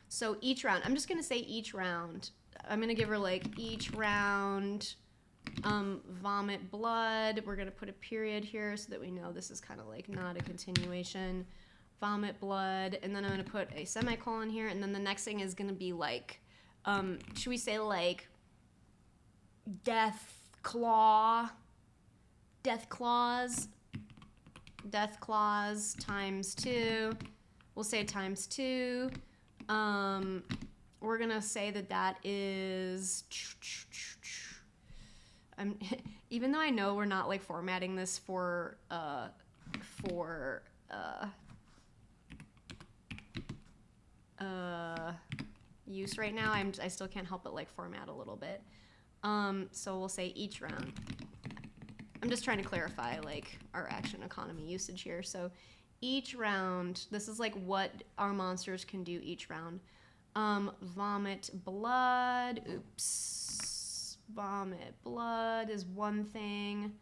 A: so each round, I'm just gonna say each round, I'm gonna give her like each round vomit blood. We're gonna put a period here so that we know this is kind of like not a continuation. Vomit blood, and then I'm gonna put a semicolon here, and then the next thing is gonna be like should we say like death claws times 2. We'll say times 2. We're gonna say that is even though I know we're not like formatting this for use right now, I still can't help but like format a little bit. So we'll say each round. I'm just trying to clarify like our action economy usage here. So each round, this is like what our monsters can do each round. Vomit blood, vomit blood is one thing,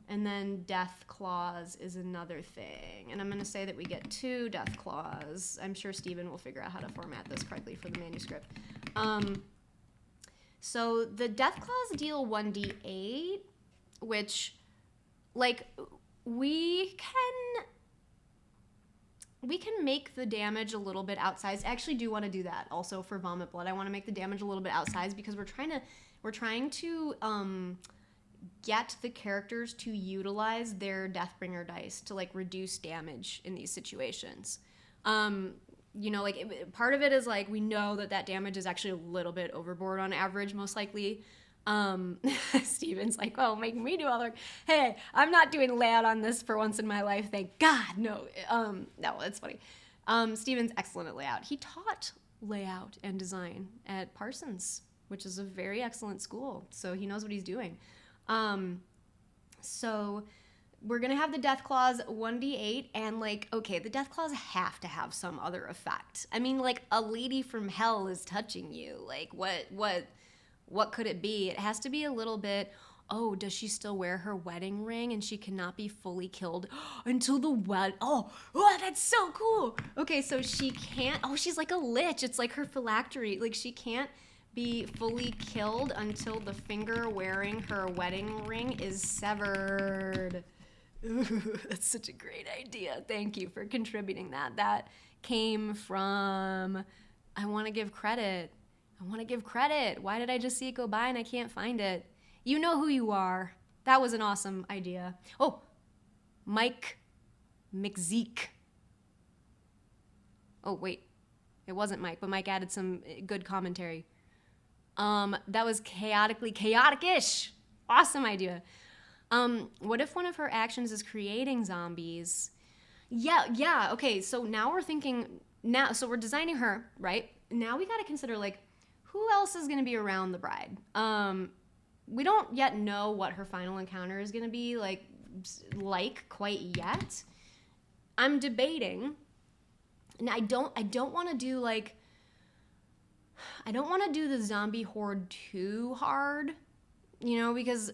A: and then death claws is another thing. And I'm gonna say that we get 2 death claws. I'm sure Steven will figure out how to format this correctly for the manuscript. So the death claws deal 1d8, which like we can we can make the damage a little bit outsized. I actually do want to do that also for Vomit Blood. I want to make the damage a little bit outsized because we're trying to get the characters to utilize their Deathbringer dice to like reduce damage in these situations. You know, like part of it is like we know that damage is actually a little bit overboard on average, most likely. Steven's like, oh, make me do all the work. Hey, I'm not doing layout on this for once in my life, thank God. No, it's funny. Steven's excellent at layout. He taught layout and design at Parsons, which is a very excellent school, so he knows what he's doing. So we're gonna have the Death Claws 1d8, and like, okay, the Death Claws have to have some other effect. I mean, like, a lady from hell is touching you. Like, what could it be? It has to be a little bit, oh, does she still wear her wedding ring and she cannot be fully killed until the oh, that's so cool. Okay, so she can't, oh, she's like a lich. It's like her phylactery. Like, she can't be fully killed until the finger wearing her wedding ring is severed. Ooh, that's such a great idea. Thank you for contributing that. That came from, I want to give credit. Why did I just see it go by and I can't find it? You know who you are. That was an awesome idea. Oh, Mike McZeek. Oh, wait. It wasn't Mike, but Mike added some good commentary. That was chaotic-ish. Awesome idea. What if one of her actions is creating zombies? Yeah. Okay, so now we're thinking, so we're designing her, right? Now we got to consider, like, who else is going to be around the bride? We don't yet know what her final encounter is going to be like quite yet. I'm debating, and I don't want to do the zombie horde too hard, you know, because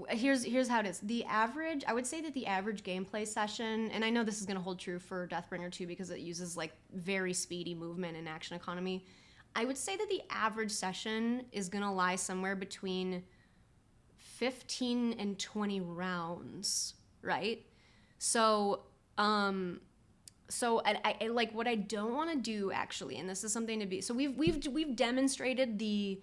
A: here's how it is. I would say that the average gameplay session, and I know this is going to hold true for Deathbringer too because it uses like very speedy movement and action economy. I would say that the average session is going to lie somewhere between 15 and 20 rounds, right? So I like what I don't want to do actually, and this is something to be. So we've demonstrated the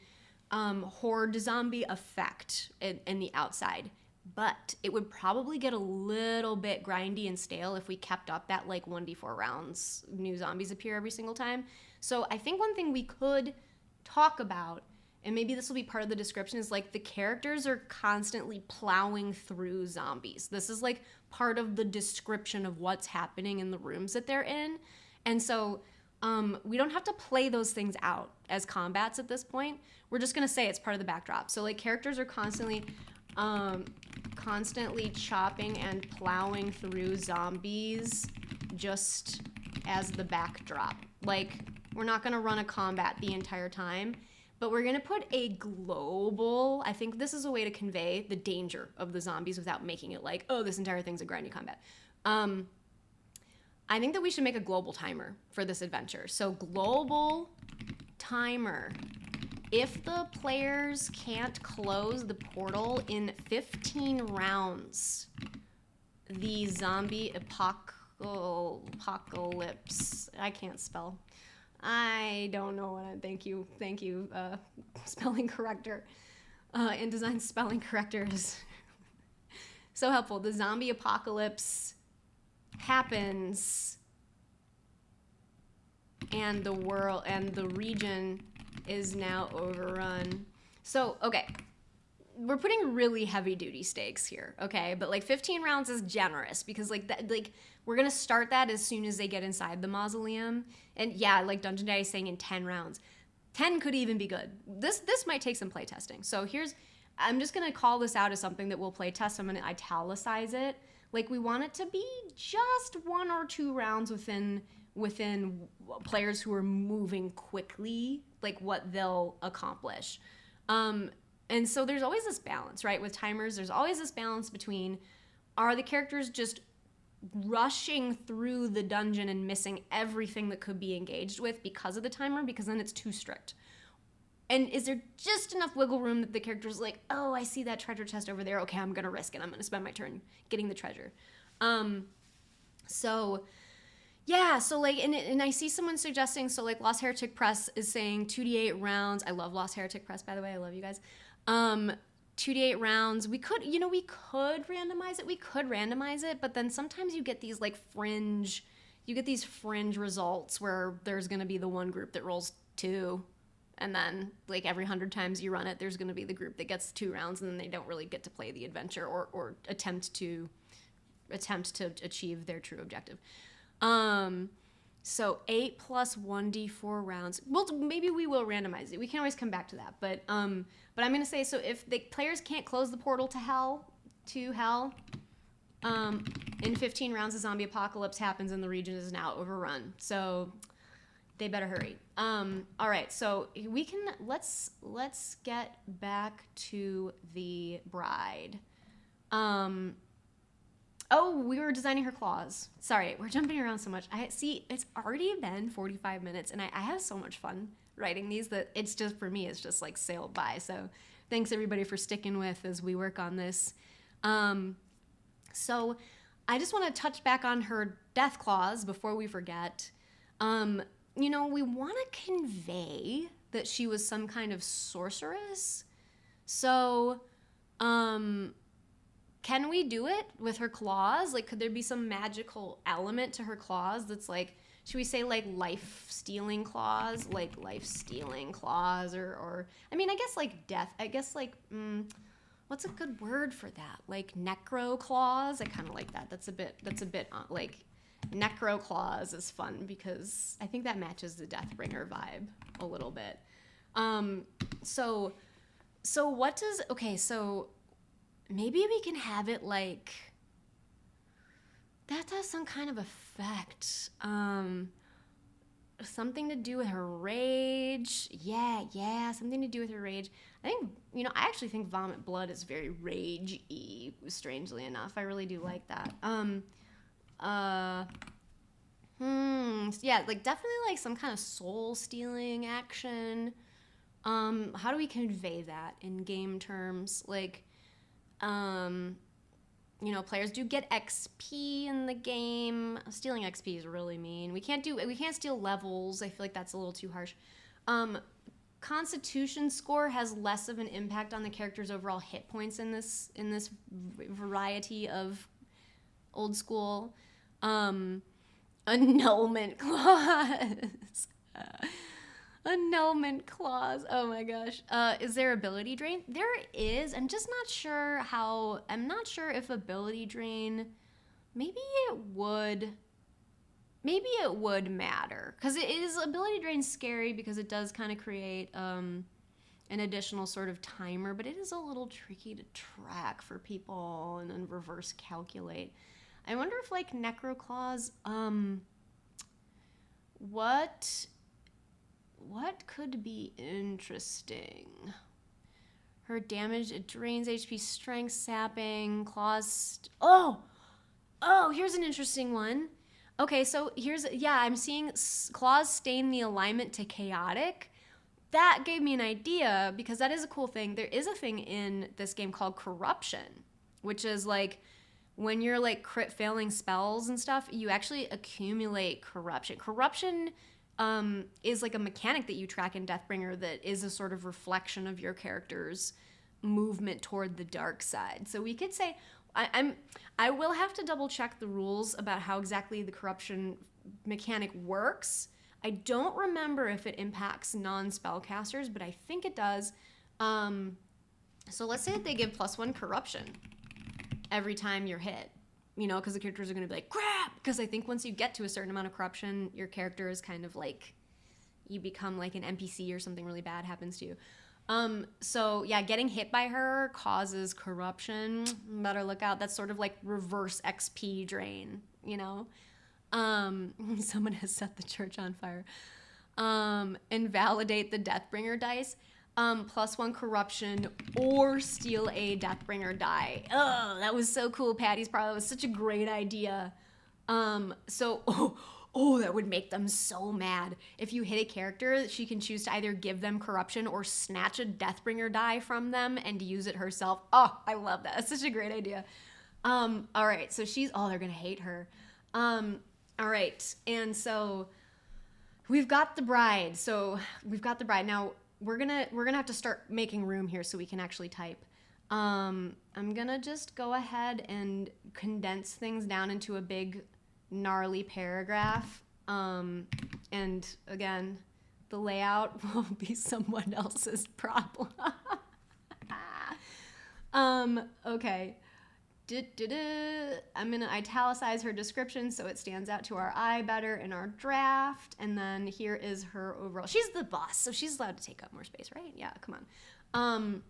A: horde zombie effect in the outside, but it would probably get a little bit grindy and stale if we kept up that like 1d4 rounds, new zombies appear every single time. So I think one thing we could talk about, and maybe this will be part of the description, is like the characters are constantly plowing through zombies. This is like part of the description of what's happening in the rooms that they're in. And so we don't have to play those things out as combats at this point. We're just gonna say it's part of the backdrop. So like characters are constantly chopping and plowing through zombies just as the backdrop. Like, we're not gonna run a combat the entire time, but we're gonna put a global, I think this is a way to convey the danger of the zombies without making it like, oh, this entire thing's a grindy combat. I think that we should make a global timer for this adventure. So global timer. If the players can't close the portal in 15 rounds, the zombie apocalypse, I can't spell. I don't know what thank you, spelling corrector. InDesign spelling corrector is so helpful. The zombie apocalypse happens and the world and the region is now overrun. So, okay, we're putting really heavy duty stakes here, okay? But like 15 rounds is generous because like that, like we're gonna start that as soon as they get inside the mausoleum. And yeah, like Dungeon Daddy's saying in 10 rounds. 10 could even be good. This might take some play testing. So I'm just gonna call this out as something that we'll play test. I'm gonna italicize it. Like we want it to be just 1 or 2 rounds within players who are moving quickly, like what they'll accomplish. And so there's always this balance, right? With timers, there's always this balance between, are the characters just rushing through the dungeon and missing everything that could be engaged with because of the timer, because then it's too strict? And is there just enough wiggle room that the character's like, oh, I see that treasure chest over there. Okay, I'm going to risk it. I'm going to spend my turn getting the treasure. So Yeah, so like, and I see someone suggesting, so like Lost Heretic Press is saying 2d8 rounds. I love Lost Heretic Press, by the way. I love you guys. 2d8 rounds. We could, we could randomize it. We could randomize it, but then sometimes you get these like fringe, results where there's going to be the one group that rolls 2. And then like every 100 times you run it, there's going to be the group that gets 2 rounds, and then they don't really get to play the adventure or attempt to achieve their true objective. So 8 plus 1d4 rounds. Well, maybe we will randomize it. We can always come back to that. But I'm gonna say, so if the players can't close the portal to hell, in 15 rounds, a zombie apocalypse happens and the region is now overrun. So they better hurry. All right, so we can let's get back to the bride. Oh, we were designing her claws. Sorry, we're jumping around so much. I see it's already been 45 minutes, and I have so much fun writing these that it's just, for me, it's just like sailed by. So thanks everybody for sticking with as we work on this. So I just want to touch back on her death claws before we forget. We want to convey that she was some kind of sorceress. So, can we do it with her claws? Like, could there be some magical element to her claws that's like, should we say like life-stealing claws? Like life-stealing claws or I mean, I guess like death. I guess like, what's a good word for that? Like necro claws? I kind of like that. That's a bit like necro claws is fun because I think that matches the Deathbringer vibe a little bit. So what does, okay, so maybe we can have it like, that has some kind of effect. Something to do with her rage. Yeah, something to do with her rage. I think, I actually think Vomit Blood is very rage-y, strangely enough. I really do like that. Yeah, like definitely like some kind of soul-stealing action. How do we convey that in game terms? Like, players do get XP in the game. Stealing XP is really mean. We can't steal levels. I feel like that's a little too harsh. Constitution score has less of an impact on the character's overall hit points in this variety of old school. Annulment clause. Annulment clause. Oh my gosh. Is there ability drain? There is. I'm just not sure how. I'm not sure if ability drain. Maybe it would matter, because it is, ability drain scary because it does kind of create an additional sort of timer, but it is a little tricky to track for people and then reverse calculate. I wonder if like necro clause, what could be interesting? Her damage, it drains HP, strength, sapping, claws. Oh, here's an interesting one. Okay, so I'm seeing claws stain the alignment to chaotic. That gave me an idea, because that is a cool thing. There is a thing in this game called corruption, which is like when you're like crit failing spells and stuff, you actually accumulate corruption. Corruption is like a mechanic that you track in Deathbringer that is a sort of reflection of your character's movement toward the dark side. So we could say, I will have to double check the rules about how exactly the corruption mechanic works. I don't remember if it impacts non-spellcasters, but I think it does. So let's say that they give +1 corruption every time you're hit, because the characters are going to be like, crap! Because I think once you get to a certain amount of corruption, your character is kind of like, you become like an NPC or something really bad happens to you. So yeah, getting hit by her causes corruption. Better look out. That's sort of like reverse XP drain, Someone has set the church on fire. Invalidate the Deathbringer dice. +1 corruption or steal a Deathbringer die. Oh, that was so cool, Patty's Pro. That was such a great idea. That would make them so mad. If you hit a character, she can choose to either give them corruption or snatch a Deathbringer die from them and use it herself. Oh, I love that. That's such a great idea. All right, so they're gonna hate her. All right, and so we've got the bride. Now we're gonna have to start making room here so we can actually type. I'm gonna just go ahead and condense things down into a big gnarly paragraph. And again, the layout will be someone else's problem. Okay. I'm gonna italicize her description so it stands out to our eye better in our draft. And then here is her overall. She's the boss, so she's allowed to take up more space, right? Yeah, come on.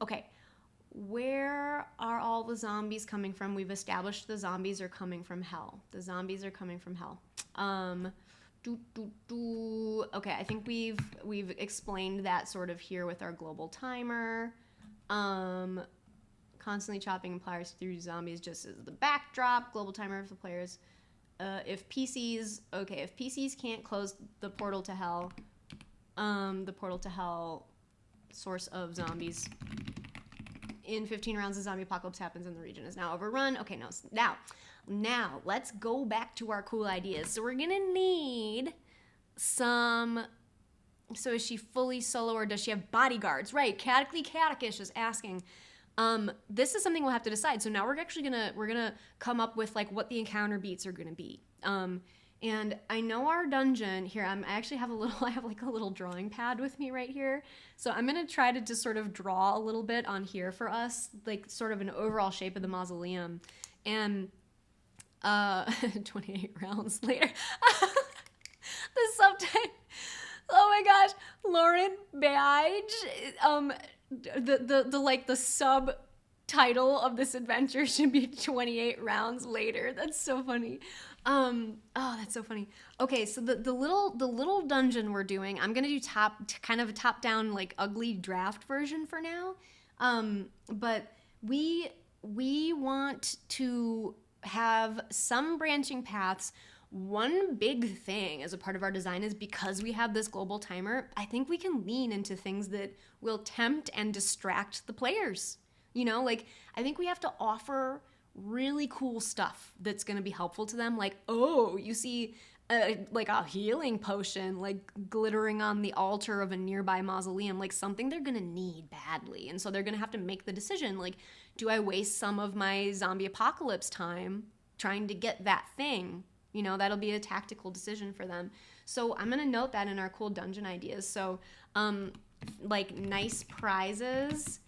A: Okay. Where are all the zombies coming from? We've established the zombies are coming from hell. The zombies are coming from hell. Okay, I think we've explained that sort of here with our global timer. Constantly chopping pliers through zombies just as the backdrop. Global timer for the players. If PCs can't close the portal to hell, source of zombies. In 15 rounds, the zombie apocalypse happens and the region is now overrun. Okay, now let's go back to our cool ideas. So we're gonna need some. So is she fully solo or does she have bodyguards? Right, Cataclysmish is asking. This is something we'll have to decide. So now we're gonna come up with like what the encounter beats are gonna be. And I know our dungeon here, I actually have I have like a little drawing pad with me right here. So I'm gonna try to just sort of draw a little bit on here for us, like sort of an overall shape of the mausoleum. And 28 rounds later. The subtitle, oh my gosh, Lauren Beige, the subtitle of this adventure should be 28 rounds later. That's so funny. Oh, that's so funny. Okay, so the little dungeon we're doing, I'm gonna do kind of a top-down, like, ugly draft version for now. But we want to have some branching paths. One big thing as a part of our design is because we have this global timer, I think we can lean into things that will tempt and distract the players. You know, like, I think we have to offer really cool stuff that's going to be helpful to them. Like, oh, you see like a healing potion like glittering on the altar of a nearby mausoleum, like something they're going to need badly. And so they're going to have to make the decision, like, do I waste some of my zombie apocalypse time trying to get that thing? You know, that'll be a tactical decision for them. So I'm going to note that in our cool dungeon ideas. So like nice prizes,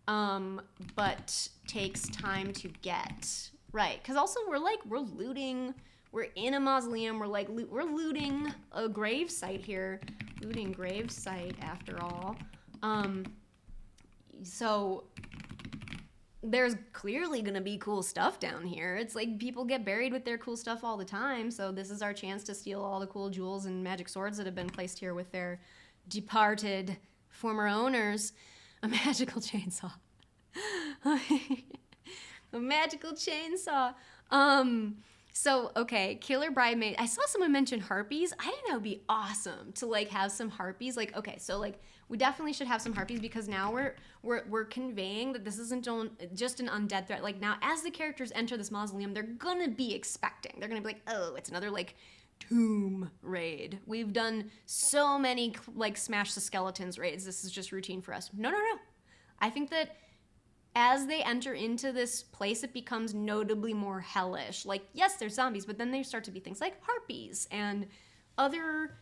A: but takes time to get. Right, because also we're looting, we're in a mausoleum, we're looting a grave site here. Looting grave site after all. So there's clearly gonna be cool stuff down here. It's like people get buried with their cool stuff all the time, so this is our chance to steal all the cool jewels and magic swords that have been placed here with their departed former owners. A magical chainsaw. A magical chainsaw. So, okay, Killer Bridemaid. I saw someone mention harpies. I think that would be awesome to, like, have some harpies. Like, okay, so, like, we definitely should have some harpies because now we're conveying that this isn't just an undead threat. Like, now as the characters enter this mausoleum, they're gonna be expecting. They're gonna be like, oh, it's another, like, tomb raid. We've done so many, like, Smash the Skeletons raids. This is just routine for us. No. I think that as they enter into this place, it becomes notably more hellish. Like, yes, there's zombies, but then there start to be things like harpies and other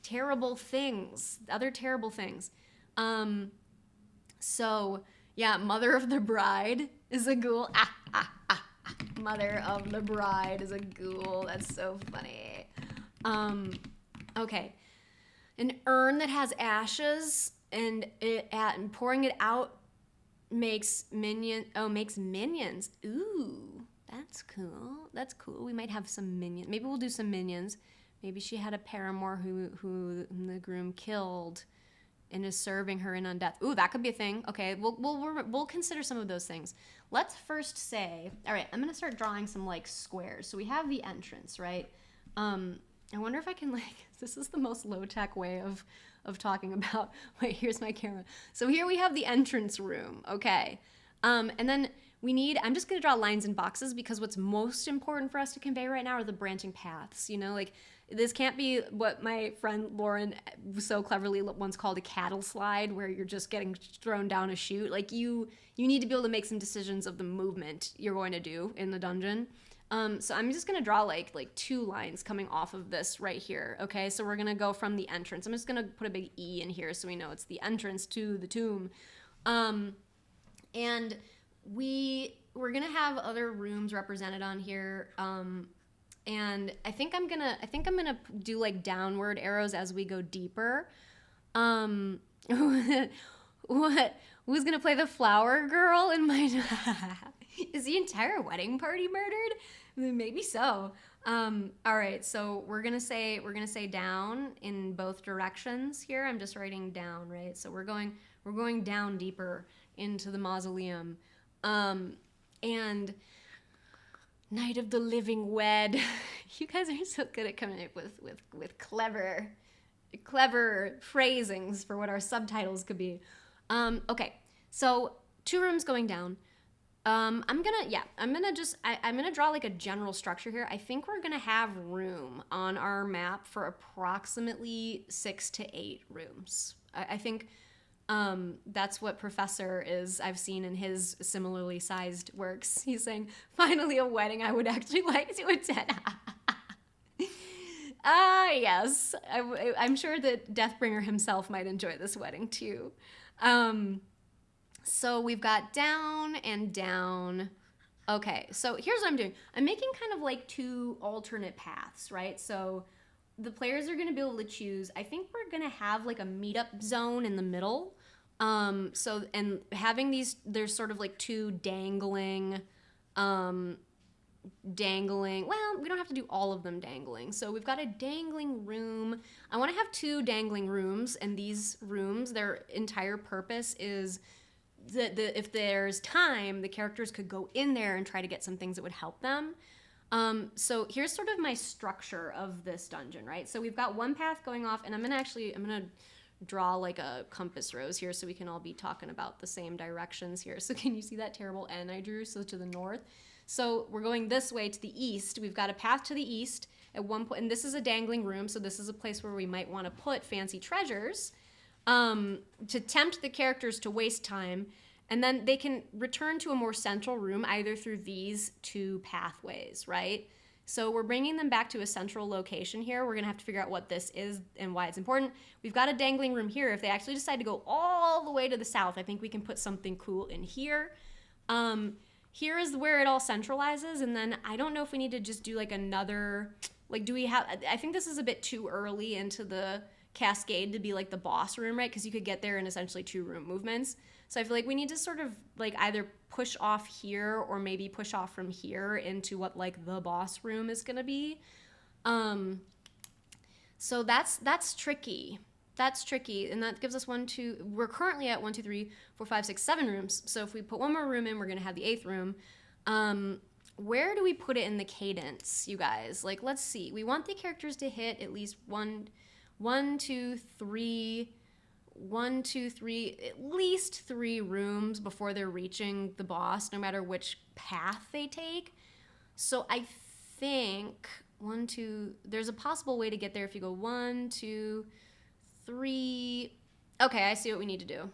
A: terrible things. So, yeah, Mother of the Bride is a ghoul. Mother of the Bride is a ghoul. That's so funny. Okay. An urn that has ashes and pouring it out makes minions. Ooh, that's cool. We might have some minions. Maybe we'll do some minions. Maybe she had a paramour who the groom killed and is serving her in undeath. Ooh, that could be a thing. Okay, we'll consider some of those things. Let's first say, all right, I'm gonna start drawing some, like, squares. So we have the entrance, right? I wonder if I can, like, this is the most low-tech way of talking about, wait, here's my camera. So here we have the entrance room, okay. And then I'm just going to draw lines and boxes because what's most important for us to convey right now are the branching paths, you know, like this can't be what my friend Lauren so cleverly once called a cattle slide, where you're just getting thrown down a chute. Like you need to be able to make some decisions of the movement you're going to do in the dungeon. So I'm just going to draw like 2 lines coming off of this right here. Okay, so we're going to go from the entrance. I'm just going to put a big E in here so we know it's the entrance to the tomb. And we're going to have other rooms represented on here. And I think I'm going to do like downward arrows as we go deeper. Who's going to play the flower girl in my Is the entire wedding party murdered? Maybe so. All right, so we're gonna say down in both directions here. I'm just writing down, right? So we're going down deeper into the mausoleum. And Night of the Living Wed. You guys are so good at coming up with clever phrasings for what our subtitles could be. Okay, so 2 rooms going down. I'm gonna draw like a general structure here. I think we're gonna have room on our map for approximately 6 to 8 rooms. I think that's what Professor is, I've seen in his similarly sized works. He's saying, finally a wedding I would actually like to attend. Yes, I'm sure that Deathbringer himself might enjoy this wedding too. So we've got down and down. Okay, so here's what I'm doing. I'm making kind of like 2 alternate paths, right? So the players are going to be able to choose. I think we're going to have like a meetup zone in the middle. And having these, there's sort of like 2 dangling, well, we don't have to do all of them dangling. So we've got a dangling room. I want to have 2 dangling rooms, and these rooms, their entire purpose is if there's time, the characters could go in there and try to get some things that would help them. So here's sort of my structure of this dungeon, right? So we've got 1 path going off, and I'm gonna draw like a compass rose here so we can all be talking about the same directions here. So can you see that terrible N I drew? So to the north. So we're going this way to the east. We've got a path to the east at one point, and this is a dangling room, so this is a place where we might want to put fancy treasures. To tempt the characters to waste time, and then they can return to a more central room either through these 2 pathways, right? So we're bringing them back to a central location here. We're gonna have to figure out what this is and why it's important. We've got a dangling room here. If they actually decide to go all the way to the south, I think we can put something cool in here. Here is where it all centralizes, and then I don't know if we need to just do like another, like I think this is a bit too early into the cascade to be like the boss room, right? Because you could get there in essentially 2 room movements. So I feel like we need to sort of like either push off here or maybe push off from here into what like the boss room is gonna be. So that's tricky. That's tricky, and that gives us we're currently at 1, 2, 3, 4, 5, 6, 7 rooms. So if we put 1 more room in, we're gonna have the 8th room. Where do we put it in the cadence, you guys? Like, let's see. We want the characters to hit at least 1, 2, 3, at least 3 rooms before they're reaching the boss, no matter which path they take. So I think 1, 2, there's a possible way to get there if you go 1, 2, 3. Okay, I see what we need to do.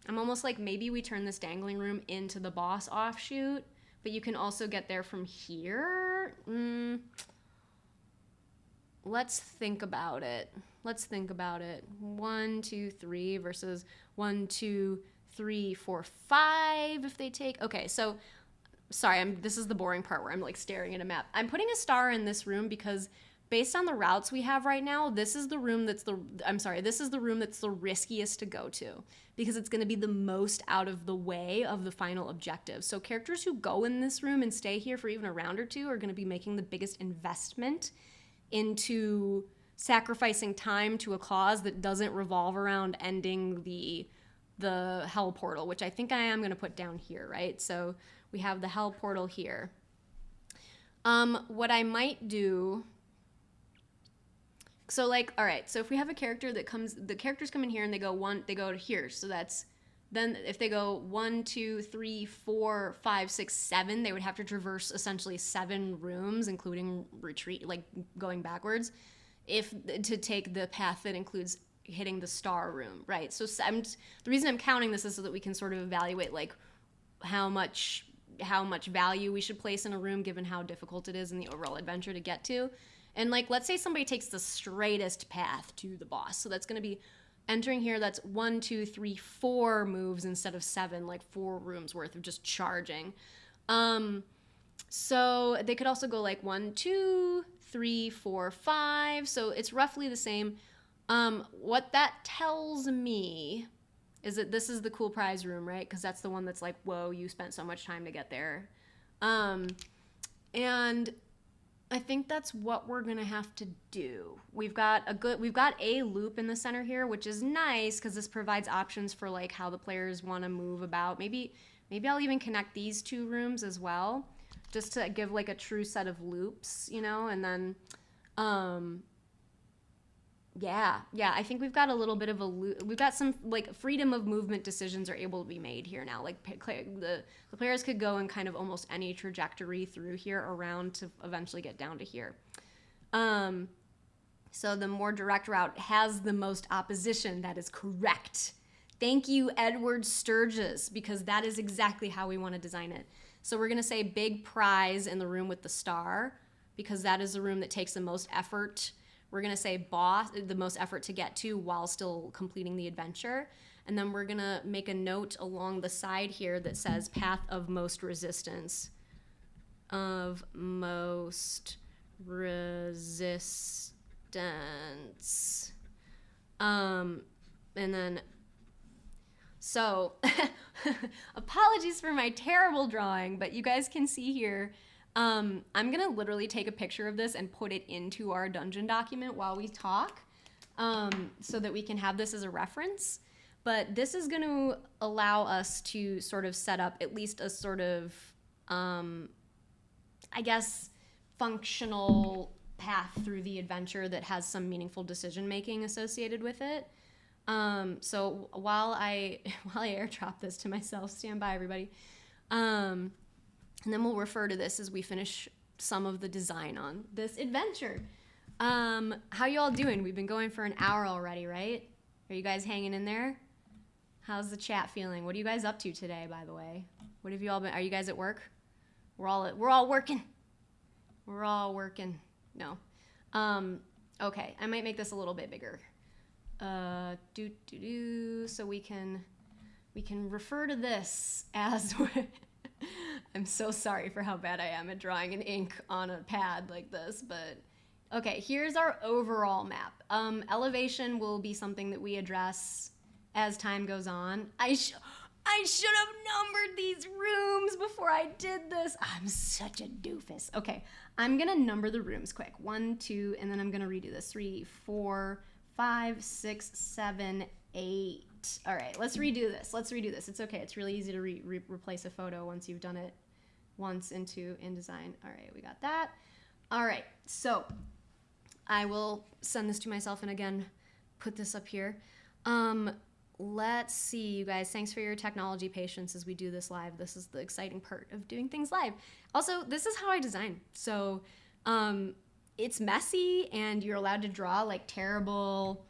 A: I'm almost like maybe we turn this dangling room into the boss offshoot, but you can also get there from here. Let's think about it. 1, 2, 3 versus 1, 2, 3, 4, 5 if they take. Okay, so sorry, this is the boring part where I'm like staring at a map. I'm putting a star in this room because based on the routes we have right now, this is the room that's the riskiest to go to because it's going to be the most out of the way of the final objective. So characters who go in this room and stay here for even a round or 2 are going to be making the biggest investment into sacrificing time to a cause that doesn't revolve around ending the hell portal, which I think I am going to put down here, right? So we have the hell portal here. What I might do, so like, all right, so if we have a character that the characters come in here and they go to here, so that's Then if they go 1, 2, 3, 4, 5, 6, 7, they would have to traverse essentially 7 rooms, including retreat, like going backwards, if to take the path that includes hitting the star room, right? So the reason I'm counting this is so that we can sort of evaluate like how much value we should place in a room given how difficult it is in the overall adventure to get to. And like, let's say somebody takes the straightest path to the boss. So that's going to be entering here, that's 1, 2, 3, 4 moves instead of 7, like 4 rooms worth of just charging. So they could also go like 1, 2, 3, 4, 5. So it's roughly the same. What that tells me is that this is the cool prize room, right? Because that's the one that's like, whoa, you spent so much time to get there. And I think that's what we're gonna have to do. We've got a loop in the center here, which is nice because this provides options for like how the players want to move about. Maybe I'll even connect these 2 rooms as well, just to give like a true set of loops, you know. And then, yeah, I think we've got a little bit of a loop. We've got some like freedom of movement decisions are able to be made here now. Like the players could go in kind of almost any trajectory through here around to eventually get down to here. So the more direct route has the most opposition. That is correct. Thank you, Edward Sturgis, because that is exactly how we want to design it. So we're going to say big prize in the room with the star, because that is the room that takes the most effort. We're going to say boss, the most effort to get to while still completing the adventure. And then we're going to make a note along the side here that says path of most resistance. Of most resistance. And then, so, apologies for my terrible drawing, but you guys can see here, I'm going to literally take a picture of this and put it into our dungeon document while we talk, so that we can have this as a reference. But this is going to allow us to sort of set up at least a sort of, I guess, functional path through the adventure that has some meaningful decision making associated with it. So while I airdrop this to myself, stand by everybody. And then we'll refer to this as we finish some of the design on this adventure. How you all doing? We've been going for an hour already, right? Are you guys hanging in there? How's the chat feeling? What are you guys up to today, by the way? What have you all been? Are you guys at work? We're all working. We're all working. No. Okay, I might make this a little bit bigger. So we can refer to this as I'm so sorry for how bad I am at drawing in ink on a pad like this, but okay, here's our overall map. Elevation will be something that we address as time goes on. I should have numbered these rooms before I did this. I'm such a doofus. Okay, I'm gonna number the rooms quick. 1, 2, and then I'm gonna redo this. 3, 4, 5, 6, 7, 8. All right, let's redo this. It's okay. It's really easy to replace a photo once you've done it once in InDesign. All right, we got that. All right, so I will send this to myself and again put this up here. Let's see, you guys. Thanks for your technology patience as we do this live. This is the exciting part of doing things live. Also, this is how I design. So it's messy and you're allowed to draw like terrible,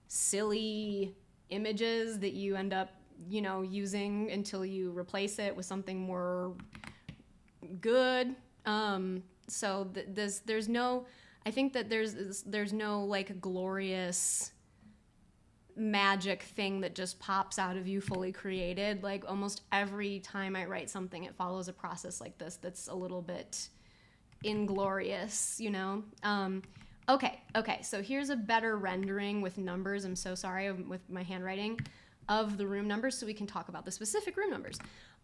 A: silly images that you end up, using until you replace it with something more good. So there's no, I think that there's no like glorious magic thing that just pops out of you fully created. Like almost every time I write something, it follows a process like this that's a little bit inglorious, Okay, so here's a better rendering with numbers. I'm so sorry with my handwriting of the room numbers so we can talk about the specific room numbers.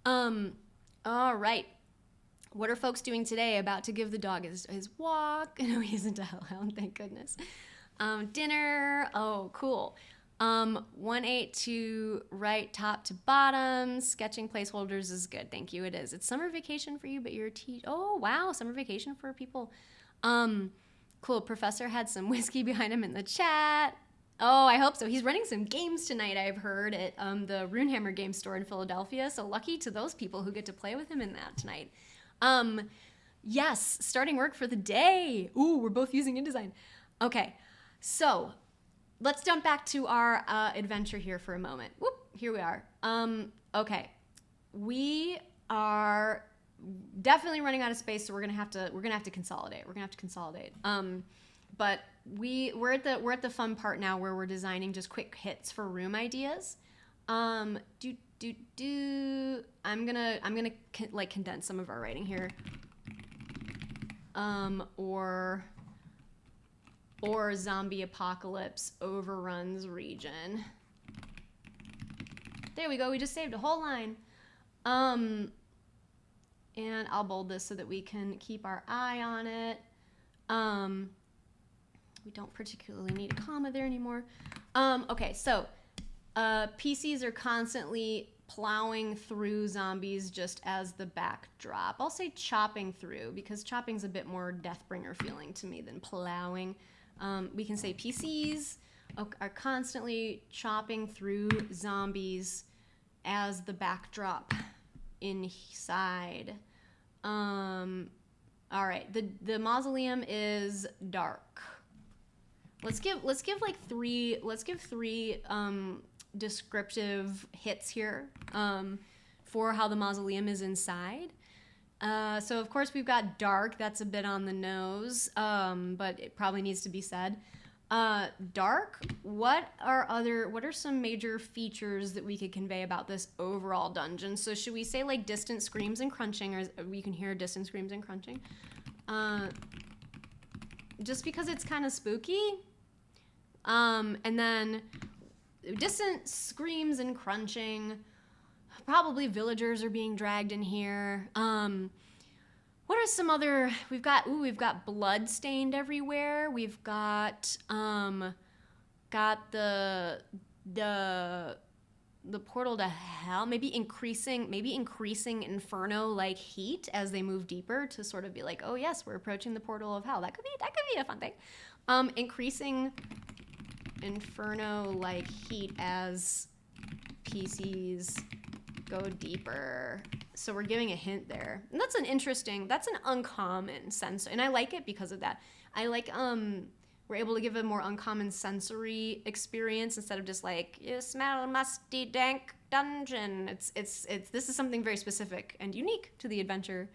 A: All right. What are folks doing today? About to give the dog his walk. No, he isn't a hellhound, thank goodness. Dinner. Oh, cool. 1-8 to right, top to bottom. Sketching placeholders is good. Thank you. It is. It's summer vacation for you, but you're oh, wow. Summer vacation for people. Cool. Professor had some whiskey behind him in the chat. Oh, I hope so. He's running some games tonight, I've heard, at the Runehammer game store in Philadelphia. So lucky to those people who get to play with him in that tonight. Yes, starting work for the day. Ooh, we're both using InDesign. Okay, so let's jump back to our adventure here for a moment. Whoop, here we are. Okay, we are definitely running out of space, so we're gonna have to consolidate. But we're at the fun part now where we're designing just quick hits for room ideas. I'm gonna like condense some of our writing here. Or zombie apocalypse overruns region. There we go. We just saved a whole line. And I'll bold this so that we can keep our eye on it. We don't particularly need a comma there anymore. Okay, so PCs are constantly plowing through zombies just as the backdrop. I'll say chopping through because chopping's a bit more Deathbringer feeling to me than plowing. We can say PCs are constantly chopping through zombies as the backdrop inside. All right, the mausoleum is dark. Let's give like three descriptive hits here for how the mausoleum is inside. So of course we've got dark. That's a bit on the nose, but it probably needs to be said. Dark. What are some major features that we could convey about this overall dungeon? So should we say like distant screams and crunching, or we can hear distant screams and crunching? Just because it's kind of spooky. And then distant screams and crunching. Probably villagers are being dragged in here. What are some other? We've got blood stained everywhere. We've got the portal to hell. Maybe increasing inferno like heat as they move deeper to sort of be like, oh yes, we're approaching the portal of hell. That could be a fun thing. Increasing inferno like heat as PCs go deeper. So we're giving a hint there. And that's an uncommon sense. And I like it because of that. I like, we're able to give a more uncommon sensory experience instead of just like, you smell a musty, dank dungeon. This is something very specific and unique to the adventure.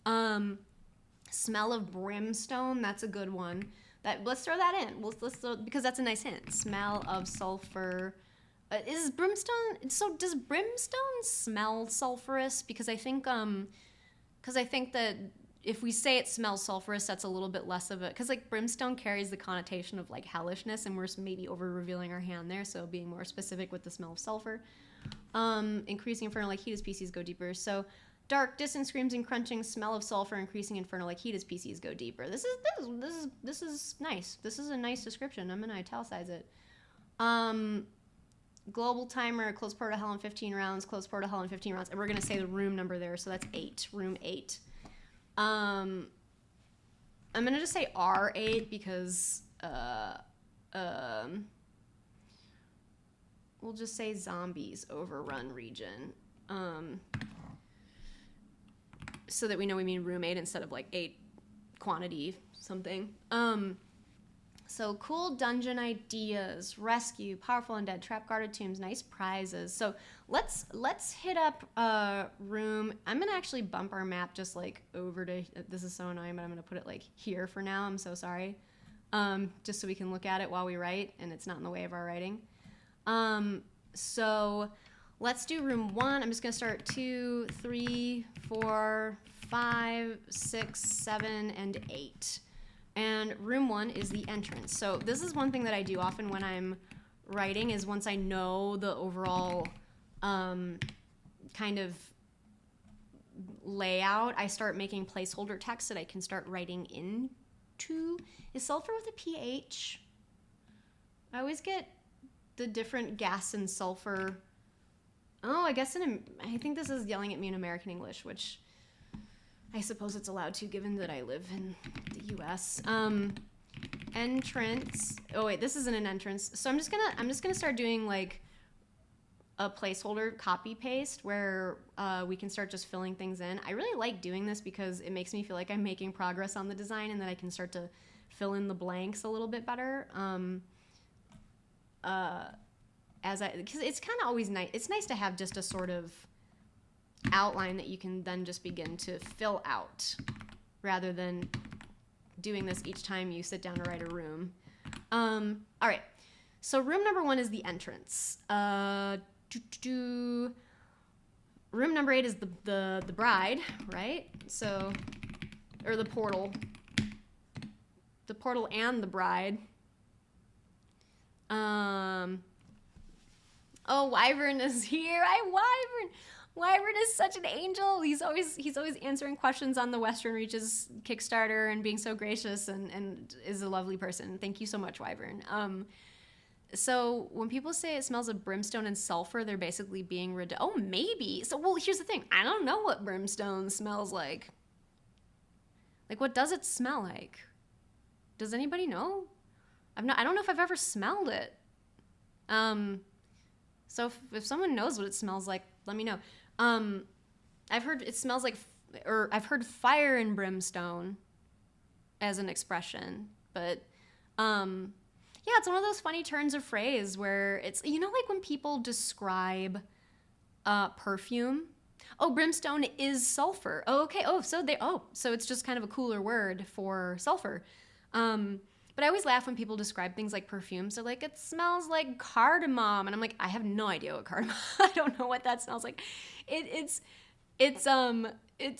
A: Smell of brimstone, that's a good one. Let's throw that in. Let's throw, because that's a nice hint. Smell of sulfur. Is brimstone? So does brimstone smell sulfurous? Because I think that if we say it smells sulfurous, that's a little bit less of it. Because like brimstone carries the connotation of like hellishness, and we're maybe over revealing our hand there. So being more specific with the smell of sulfur. Increasing infernal like heat as PCs go deeper. So dark, distant screams and crunching, smell of sulfur, increasing infernal like heat as PCs go deeper. This is nice. This is a nice description. I'm gonna italicize it. Global timer, close portal to hell in 15 rounds, close portal to hell in 15 rounds. And we're going to say the room number there, so that's 8, room 8. I'm going to just say R8 because we'll just say zombies overrun region. So that we know we mean room 8 instead of like 8 quantity something. So cool dungeon ideas, rescue, powerful undead, trap guarded tombs, nice prizes. So let's hit up room. I'm gonna actually bump our map just like over to, this is so annoying, but I'm gonna put it like here for now. I'm so sorry. Just so we can look at it while we write and it's not in the way of our writing. So let's do room 1. I'm just gonna start 2, 3, 4, 5, 6, 7, and 8. And room 1 is the entrance. So this is one thing that I do often when I'm writing is once I know the overall kind of layout, I start making placeholder text that I can start writing into. Is sulfur with a PH? I always get the different gas and sulfur. Oh, I guess I think this is yelling at me in American English, which I suppose it's allowed to given that I live in the US. entrance. Oh wait, this isn't an entrance. So I'm just gonna start doing like a placeholder copy paste where we can start just filling things in. I really like doing this because it makes me feel like I'm making progress on the design and that I can start to fill in the blanks a little bit better. Because it's kind of always nice. It's nice to have just a sort of outline that you can then just begin to fill out rather than doing this each time you sit down to write a room. All right. So room number 1 is the entrance. Room number 8 is the bride, right? So, or the portal. The portal and the bride. Oh, Wyvern is here. Wyvern is such an angel. He's always answering questions on the Western Reaches Kickstarter and being so gracious and is a lovely person. Thank you so much, Wyvern. So when people say it smells of brimstone and sulfur, they're basically being oh, maybe. So, well, here's the thing. I don't know what brimstone smells like. Like, what does it smell like? Does anybody know? I don't know if I've ever smelled it. So if someone knows what it smells like, let me know. I've heard it smells like, or I've heard fire and brimstone as an expression, but yeah, it's one of those funny turns of phrase where it's, you know, like when people describe perfume. Oh, brimstone is sulfur. Oh, okay. So it's just kind of a cooler word for sulfur. But I always laugh when people describe things like perfumes. They're like, it smells like cardamom. And I'm like, I have no idea what cardamom. I don't know what that smells like. It's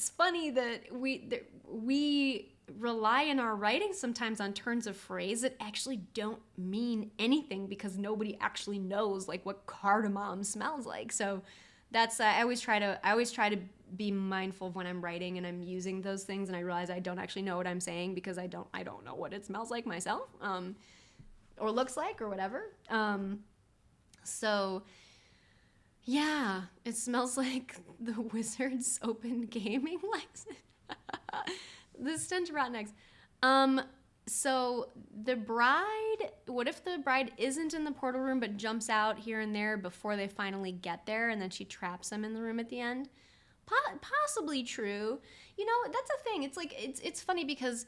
A: funny that we rely in our writing sometimes on turns of phrase that actually don't mean anything because nobody actually knows like what cardamom smells like. So that's I always try to be mindful of when I'm writing and I'm using those things, and I realize I don't actually know what I'm saying because I don't know what it smells like myself, or looks like, or whatever. So yeah, it smells like the Wizards Open Gaming license. The stench of rotten eggs. So the bride, what if the bride isn't in the portal room but jumps out here and there before they finally get there, and then she traps them in the room at the end? Possibly true. You know, that's a thing. It's like, it's funny because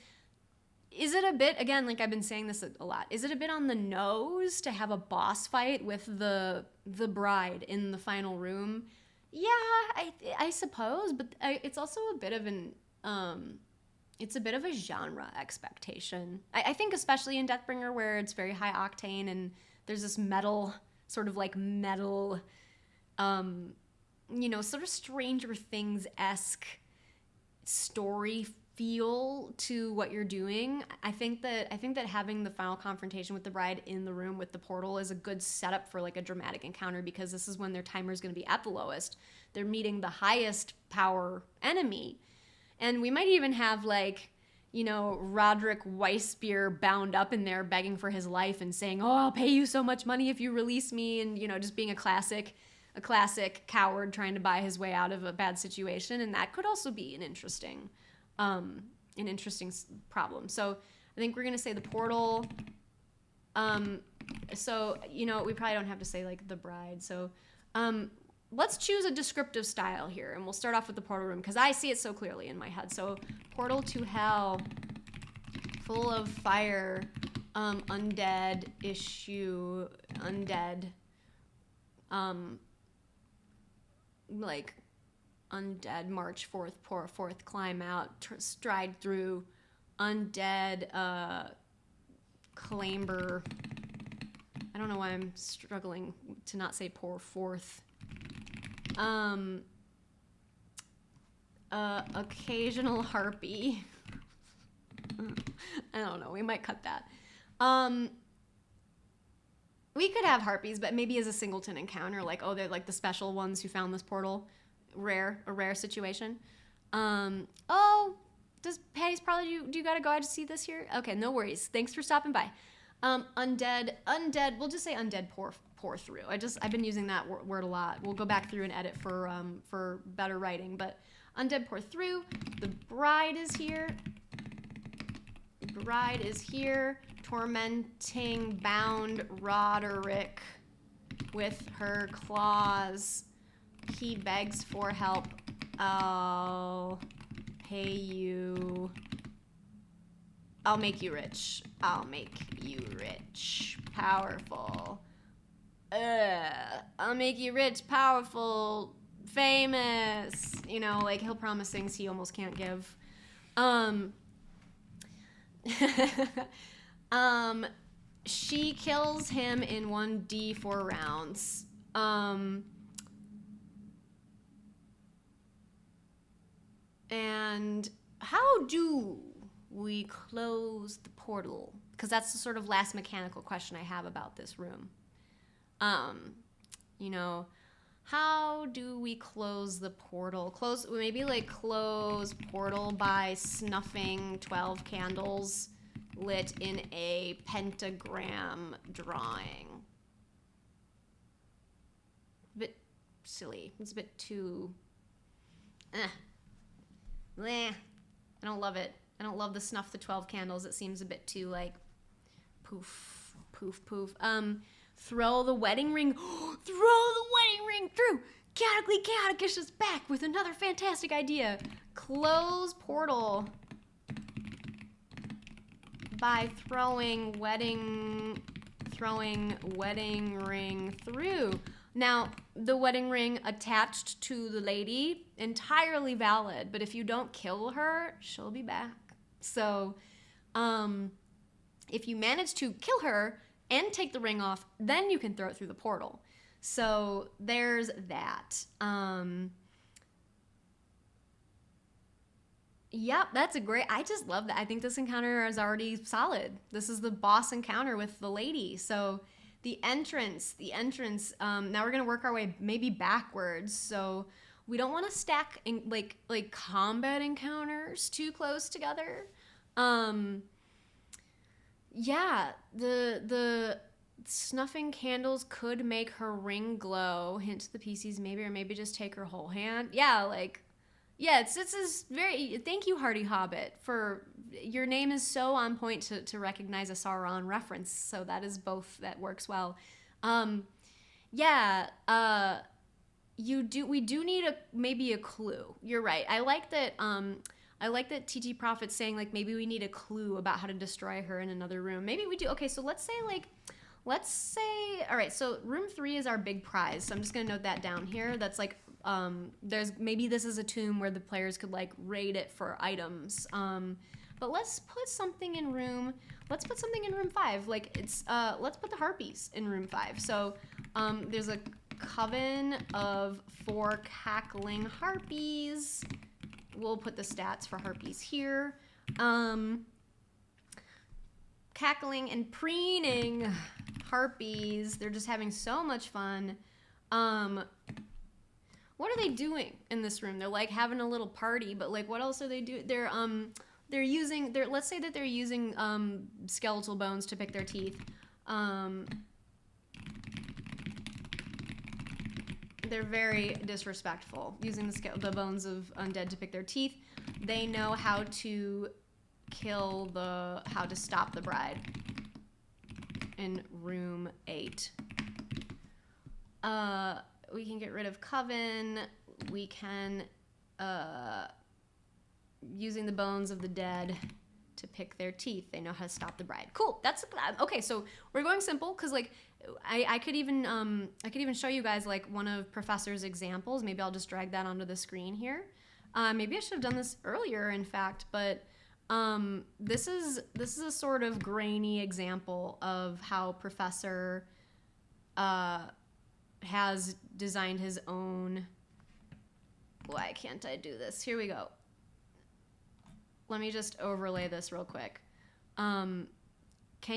A: is it a bit, again, like I've been saying this a lot, is it a bit on the nose to have a boss fight with the bride in the final room? Yeah, I suppose, but it's also a bit of an, it's a bit of a genre expectation. I think especially in Deathbringer where it's very high octane and there's this metal, sort of like metal, you know, sort of Stranger Things-esque story feel to what you're doing. I think that having the final confrontation with the bride in the room with the portal is a good setup for like a dramatic encounter, because this is when their timer is going to be at the lowest. They're meeting the highest power enemy. And we might even have like, you know, Roderick Weissbier bound up in there begging for his life and saying, oh, I'll pay you so much money if you release me. And, you know, just being a classic coward trying to buy his way out of a bad situation. And that could also be an interesting problem. So I think we're going to say the portal. So, you know, we probably don't have to say like the bride. So, let's choose a descriptive style here, and we'll start off with the portal room because I see it so clearly in my head. So, portal to hell, full of fire, undead, like undead, march forth, pour forth, climb out, stride through, undead, clamber. I don't know why I'm struggling to not say pour forth. Occasional harpy. I don't know, we might cut that. We could have harpies, but maybe as a singleton encounter, like, oh, they're like the special ones who found this portal. A rare situation. Oh, does Patty's Probably, do you gotta go out to see this here? Okay, no worries. Thanks for stopping by. Undead, we'll just say undead pour through. I've been using that word a lot. We'll go back through and edit for better writing, but undead pour through. The bride is here. tormenting bound Roderick with her claws. He begs for help. I'll pay you. I'll make you rich. I'll make you rich. Powerful. I'll make you rich, powerful, famous. You know, like he'll promise things he almost can't give. She kills him in 1d4 rounds. And how do we close the portal? Because that's the sort of last mechanical question I have about this room. You know, how do we close the portal? Maybe like close portal by snuffing 12 candles lit in a pentagram drawing. A bit silly. It's a bit too... I don't love it. I don't love the snuff the 12 candles. It seems a bit too like poof, poof, poof. Throw the wedding ring. Throw the wedding ring through. Chaotically Chaoticious is back with another fantastic idea. Close portal by throwing wedding ring through. Now, the wedding ring attached to the lady, entirely valid, but if you don't kill her, she'll be back. So, if you manage to kill her and take the ring off, then you can throw it through the portal. So, there's that. Yep, that's a great, I just love that. I think this encounter is already solid. This is the boss encounter with the lady. So, the entrance, now we're gonna work our way maybe backwards. So we don't wanna stack in, like combat encounters too close together. Yeah, the snuffing candles could make her ring glow. Hint to the PCs maybe, or maybe just take her whole hand. Yeah, this is very, thank you Hardy Hobbit for, your name is so on point to recognize a Sauron reference, so that is both, that works well. We do need maybe a clue. You're right. I like that TT Prophet's saying like maybe we need a clue about how to destroy her in another room. Maybe we do. Okay, so let's say, all right, so room 3 is our big prize. So I'm just gonna note that down here. That's like, maybe this is a tomb where the players could like raid it for items. But let's put something in room 5. Like let's put the harpies in room 5. So there's a coven of 4 cackling harpies. We'll put the stats for harpies here. Cackling and preening harpies. They're just having so much fun. What are they doing in this room? They're like having a little party, but like what else are they doing? Let's say that they're using skeletal bones to pick their teeth. They're very disrespectful, using the bones of undead to pick their teeth. They know how to how to stop the bride in room 8. We can get rid of coven. We can, using the bones of the dead to pick their teeth. They know how to stop the bride. Cool. That's okay. So we're going simple because like I could even show you guys like one of Professor's examples. Maybe I'll just drag that onto the screen here. Maybe I should have done this earlier, in fact, but this is a sort of grainy example of how Professor has designed his own. Why can't I do this? Here we go. Let me just overlay this real quick. Can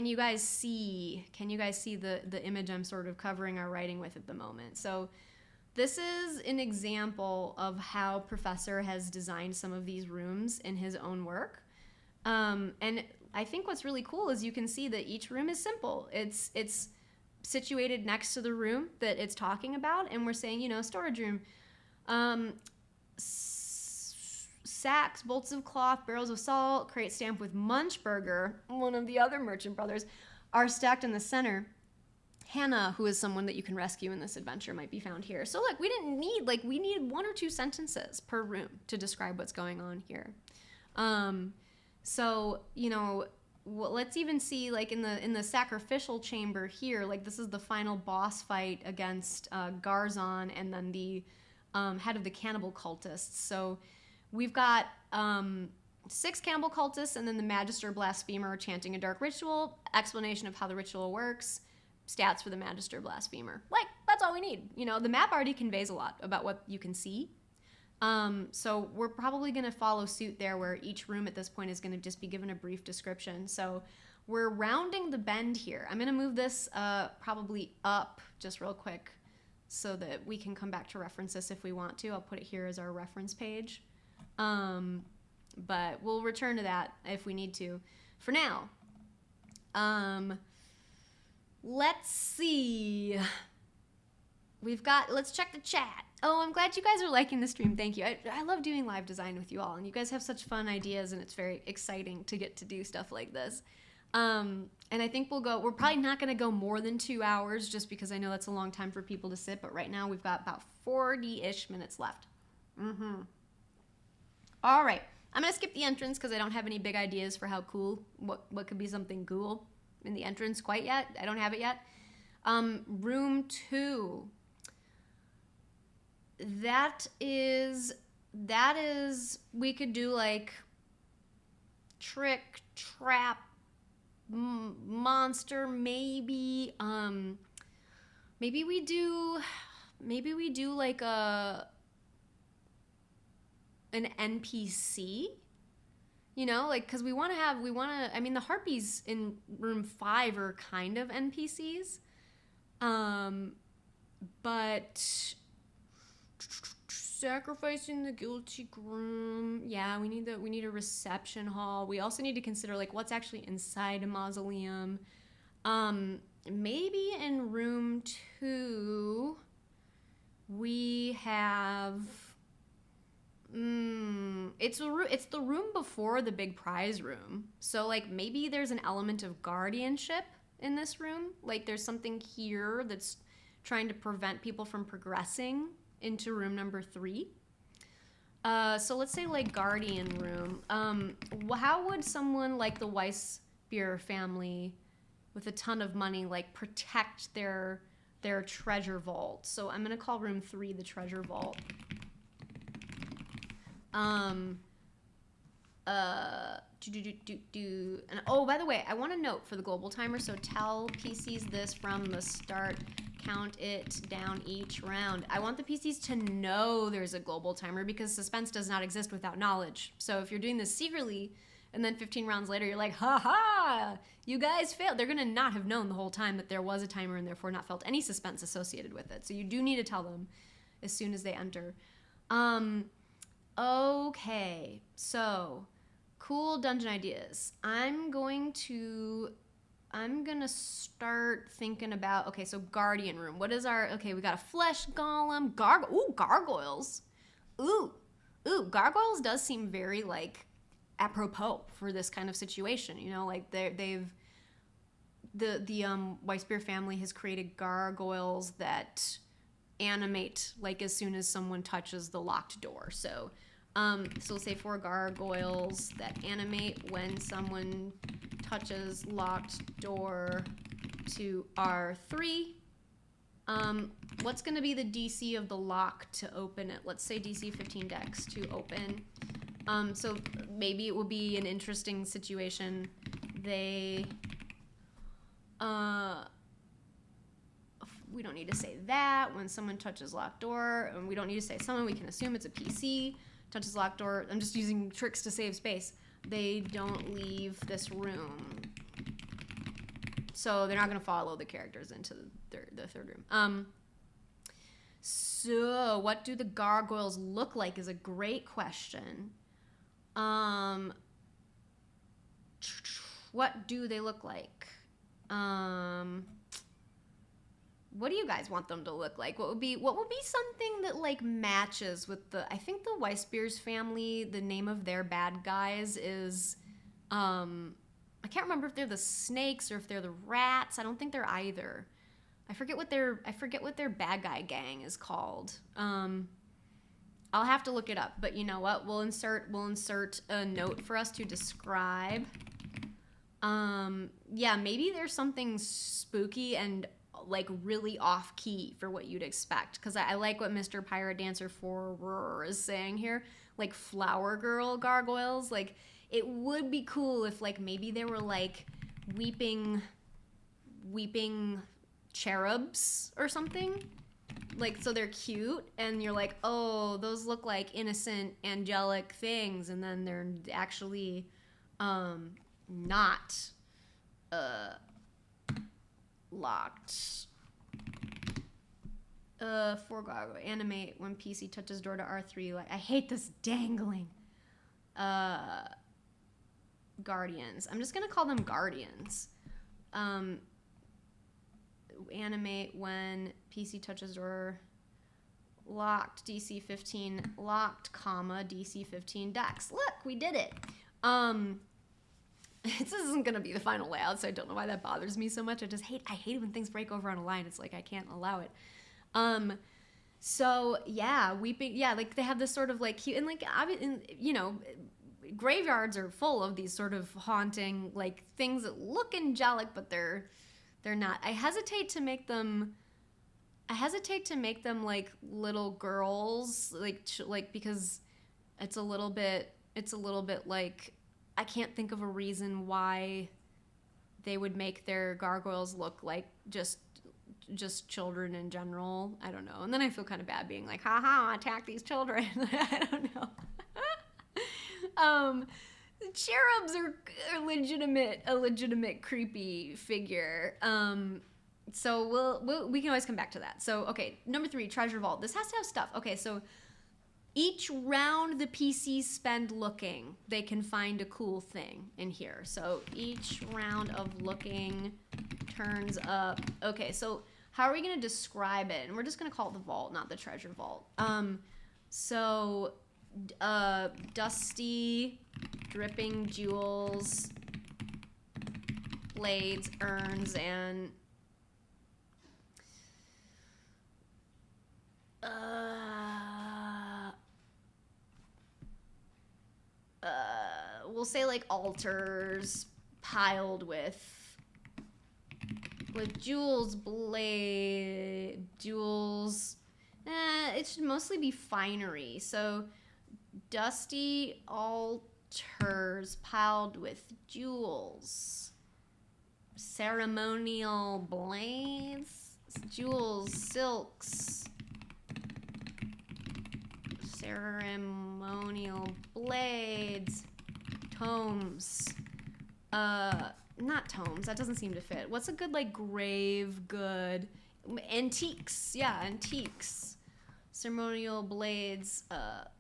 A: you guys see the image I'm sort of covering our writing with at the moment? So this is an example of how Professor has designed some of these rooms in his own work. And I think what's really cool is you can see that each room is simple. It's situated next to the room that it's say, storage room. Say sacks, bolts of cloth, barrels of salt, crate stamped with Munchburger, one of the other merchant brothers, are stacked in the center. Hannah, who is someone that you can rescue in this adventure, might be found here. So look, we didn't need, we needed 1 or 2 sentences per room to describe what's going on here. So, you know, let's even see, like, in the sacrificial chamber here, like, this is the final boss fight against Garzon and then the head of the cannibal cultists. So we've got 6 cannibal cultists and then the Magister Blasphemer chanting a dark ritual, explanation of how the ritual works, stats for the Magister Blasphemer. Like, that's all we need. You know, the map already conveys a lot about what you can see. So we're probably going to follow suit there, where each room at this point is going to just be given a brief description. So we're rounding the bend here. I'm going to move this probably up just real quick so that we can come back to reference this if we want to. I'll put it here as our reference page. But we'll return to that if we need to. For now, let's see. Let's check the chat. Oh, I'm glad you guys are liking the stream. Thank you. I love doing live design with you all, and you guys have such fun ideas, and it's very exciting to get to do stuff like this. And I think we're probably not going to go more than 2 hours, just because I know that's a long time for people to sit, but right now we've got about 40-ish minutes left. All right. I'm going to skip the entrance because I don't have any big ideas for how cool, what could be something cool in the entrance quite yet. I don't have it yet. Room 2. That is, we could do like trick, trap, monster, maybe. Maybe we do like an NPC, you know, like, because I mean, the harpies in room 5 are kind of NPCs. But sacrificing the guilty groom, yeah, we need a reception hall. We also need to consider, like, what's actually inside a mausoleum. Maybe in room 2 we have it's the room before the big prize room. So, like, maybe there's an element of guardianship in this room. Like, there's something here that's trying to prevent people from progressing into room number 3. So let's say, like, guardian room. How would someone like the Weissbier family with a ton of money, like, protect their treasure vault? So I'm gonna call room 3 the treasure vault. And oh, by the way, I want to note for the global timer, so tell PCs this from the start, count it down each round. I want the PCs to know there's a global timer, because suspense does not exist without knowledge. So if you're doing this secretly and then 15 rounds later you're like, ha, you guys failed, they're gonna not have known the whole time that there was a timer and therefore not felt any suspense associated with it. So you do need to tell them as soon as they enter. Okay, so cool dungeon ideas. I'm gonna start thinking about, okay, so guardian room. What is okay, we got a flesh golem, gargoyles. Ooh, gargoyles does seem very, like, apropos for this kind of situation, you know, like the Weissbier family has created gargoyles that animate, like, as soon as someone touches the locked door. So we'll say 4 gargoyles that animate when someone touches locked door to R3. What's going to be the DC of the lock to open it? Let's say DC 15 dex to open. So maybe it will be an interesting situation. We don't need to say that. When someone touches locked door, and we don't need to say someone, we can assume it's a PC. Touches locked door. I'm just using tricks to save space. They don't leave this room. So they're not going to follow the characters into the third room. So what do the gargoyles look like is a great question. What do they look like? what do you guys want them to look like? What would be something that like matches with the, I think the Weissbeers family, the name of their bad guys is, I can't remember if they're the snakes or if they're the rats. I don't think they're either. I forget what their bad guy gang is called. I'll have to look it up, but you know what? We'll insert a note for us to describe. Yeah, maybe there's something spooky and like really off key for what you'd expect, because I like what Mr. Pirate Dancer 4 is saying here, like flower girl gargoyles. Like it would be cool if like maybe they were like weeping cherubs or something. Like, so they're cute, and you're like, oh, those look like innocent, angelic things, and then they're actually not locked. For gargoyle, animate when PC touches door to R3. Like, I hate this dangling. Guardians. I'm just gonna call them guardians. Animate when PC touches door, locked, DC 15 locked, comma DC 15 dex. Look, we did it. This isn't gonna be the final layout, so I don't know why that bothers me so much. I hate when things break over on a line. It's like I can't allow it. So yeah, weeping. Yeah, like they have this sort of like cute, and like you know, graveyards are full of these sort of haunting like things that look angelic, but they're not. I hesitate to make them like little girls, like because it's a little bit like I can't think of a reason why they would make their gargoyles look like just children in general. I don't know. And then I feel kind of bad being like, haha, attack these children. I don't know. Cherubs are a legitimate creepy figure. So we can always come back to that. So, okay, number 3, treasure vault. This has to have stuff. Okay, so each round the PCs spend looking, they can find a cool thing in here. So each round of looking turns up. Okay, so how are we going to describe it? And we're just going to call it the vault, not the treasure vault. So dusty, dripping jewels, blades, urns, and we'll say like altars piled with jewels, jewels. It should mostly be finery. So dusty altars piled with jewels, ceremonial blades, jewels, silks, ceremonial blades, tomes, not tomes, that doesn't seem to fit. What's a good like grave good? Antiques, yeah, antiques. Ceremonial blades,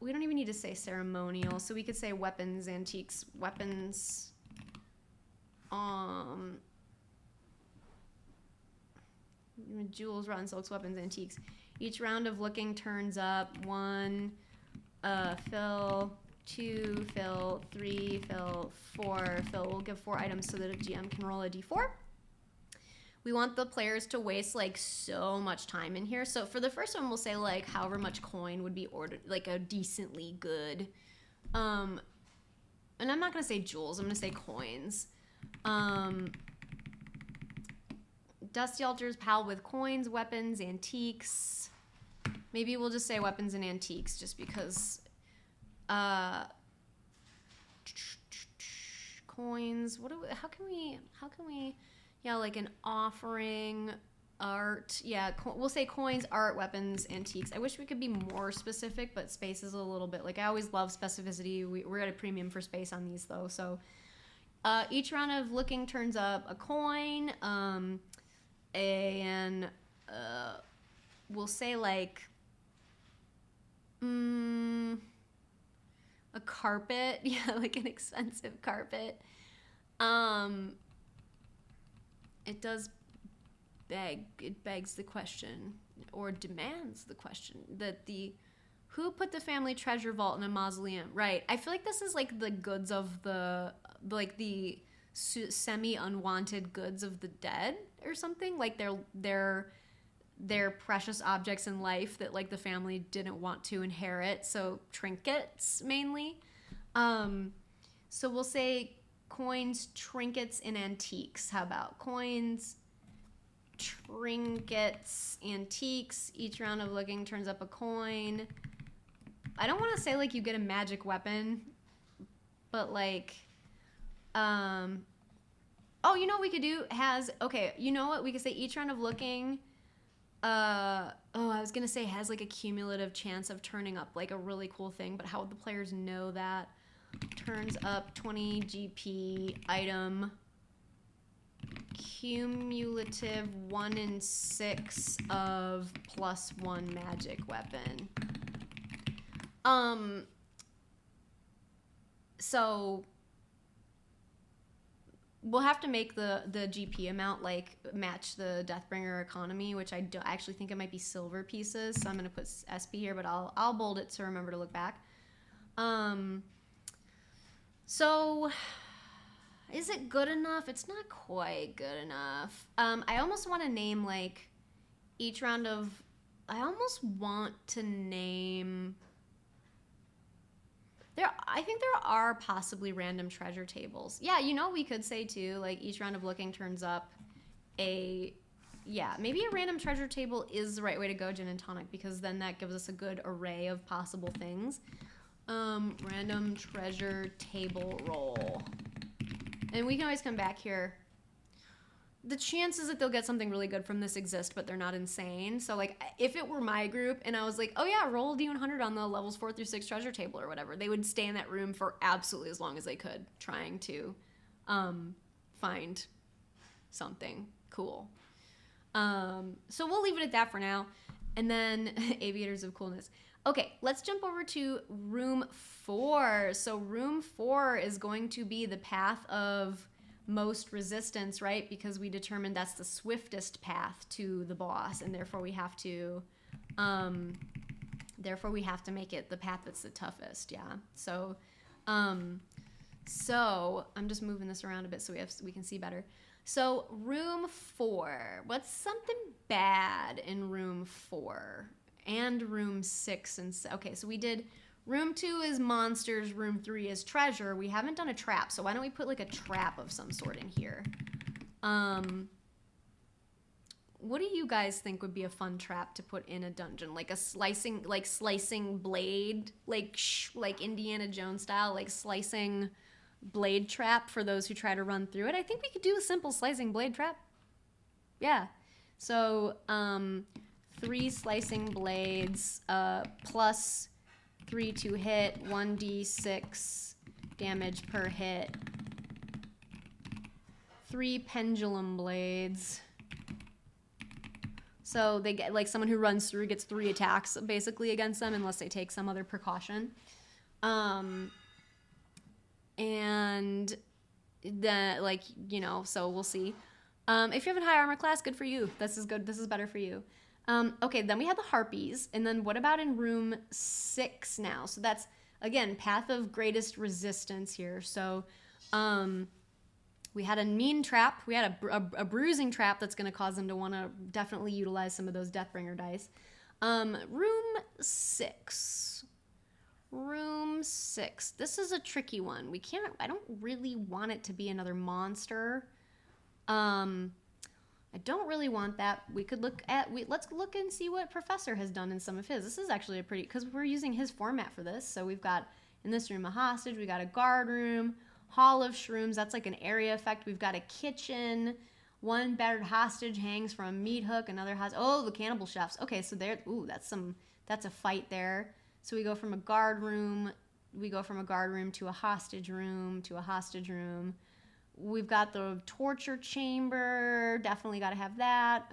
A: we don't even need to say ceremonial, so we could say weapons, antiques, weapons, jewels, rotten silks, weapons, antiques. Each round of looking turns up 1, fill, 2, fill, 3, fill, 4, fill. We'll give 4 items so that a GM can roll a d4. We want the players to waste like so much time in here. So for the first one, we'll say like however much coin would be ordered, like a decently good. And I'm not gonna say jewels. I'm gonna say coins. Dusty altars piled with coins, weapons, antiques. Maybe we'll just say weapons and antiques, just because. Coins. How can we? Yeah, like an offering, art. Yeah, we'll say coins, art, weapons, antiques. I wish we could be more specific, but space is a little bit like I always love specificity. We're at a premium for space on these though. So each round of looking turns up a coin, and we'll say like a carpet. Yeah, like an expensive carpet. It does it begs the question, or demands the question, that who put the family treasure vault in a mausoleum? Right. I feel like this is like the goods of the semi-unwanted goods of the dead or something. Like they're precious objects in life that like the family didn't want to inherit. So trinkets mainly. So we'll say coins, trinkets, and antiques. How about coins, trinkets, antiques? Each round of looking turns up a coin. I don't want to say like you get a magic weapon, but like, oh, you know what we could do? You know what? We could say each round of looking, I was going to say has like a cumulative chance of turning up like a really cool thing, but how would the players know that? Turns up 20 GP item, cumulative 1 in 6 of +1 magic weapon. So we'll have to make the GP amount like match the Deathbringer economy, which I actually think it might be silver pieces. So I'm going to put SP here, but I'll bold it to remember to look back. So is it good enough? It's not quite good enough. I almost want to name like each round of, I almost want to name, I think there are possibly random treasure tables. Yeah, you know, we could say too, like each round of looking turns up maybe a random treasure table is the right way to go, gin and tonic, because then that gives us a good array of possible things. Random treasure table roll. And we can always come back here. The chances that they'll get something really good from this exist, but they're not insane. So like if it were my group and I was like, oh yeah, roll a D100 on the levels 4 through 6 treasure table or whatever, they would stay in that room for absolutely as long as they could, trying to find something cool. So we'll leave it at that for now. And then Aviators of Coolness. Okay, let's jump over to room 4. So room 4 is going to be the path of most resistance, right? Because we determined that's the swiftest path to the boss, and therefore we have to make it the path that's the toughest. Yeah. So I'm just moving this around a bit so we can see better. So room 4. What's something bad in room 4? And room 6 and okay, so we did room 2 is monsters, room 3 is treasure. We haven't done a trap, so why don't we put like a trap of some sort in here? What do you guys think would be a fun trap to put in a dungeon? Like a slicing blade, like Indiana Jones style, like slicing blade trap for those who try to run through it. I think we could do a simple slicing blade trap. Yeah. So 3 slicing blades, plus 3 to hit, 1d6 damage per hit. 3 pendulum blades. So they get, like, someone who runs through gets 3 attacks basically against them unless they take some other precaution. And then, like, you know, so we'll see. If you have a high armor class, good for you. This is good. This is better for you. Okay, then we have the harpies. And then what about in room 6 now? So that's, again, path of greatest resistance here. So we had a mean trap. We had a bruising trap that's going to cause them to want to definitely utilize some of those Deathbringer dice. Room 6. Room 6. This is a tricky one. I don't really want it to be another monster. I don't really want that. We could let's look and see what Professor has done in some of his. This is actually because we're using his format for this. So we've got, in this room, a hostage. We got a guard room, hall of shrooms. That's like an area effect. We've got a kitchen. 1 battered hostage hangs from a meat hook. Another hostage. Oh, the cannibal chefs. Okay, so there, that's a fight there. So we go from a guard room to a hostage room to a hostage room. We've got the torture chamber. Definitely got to have that.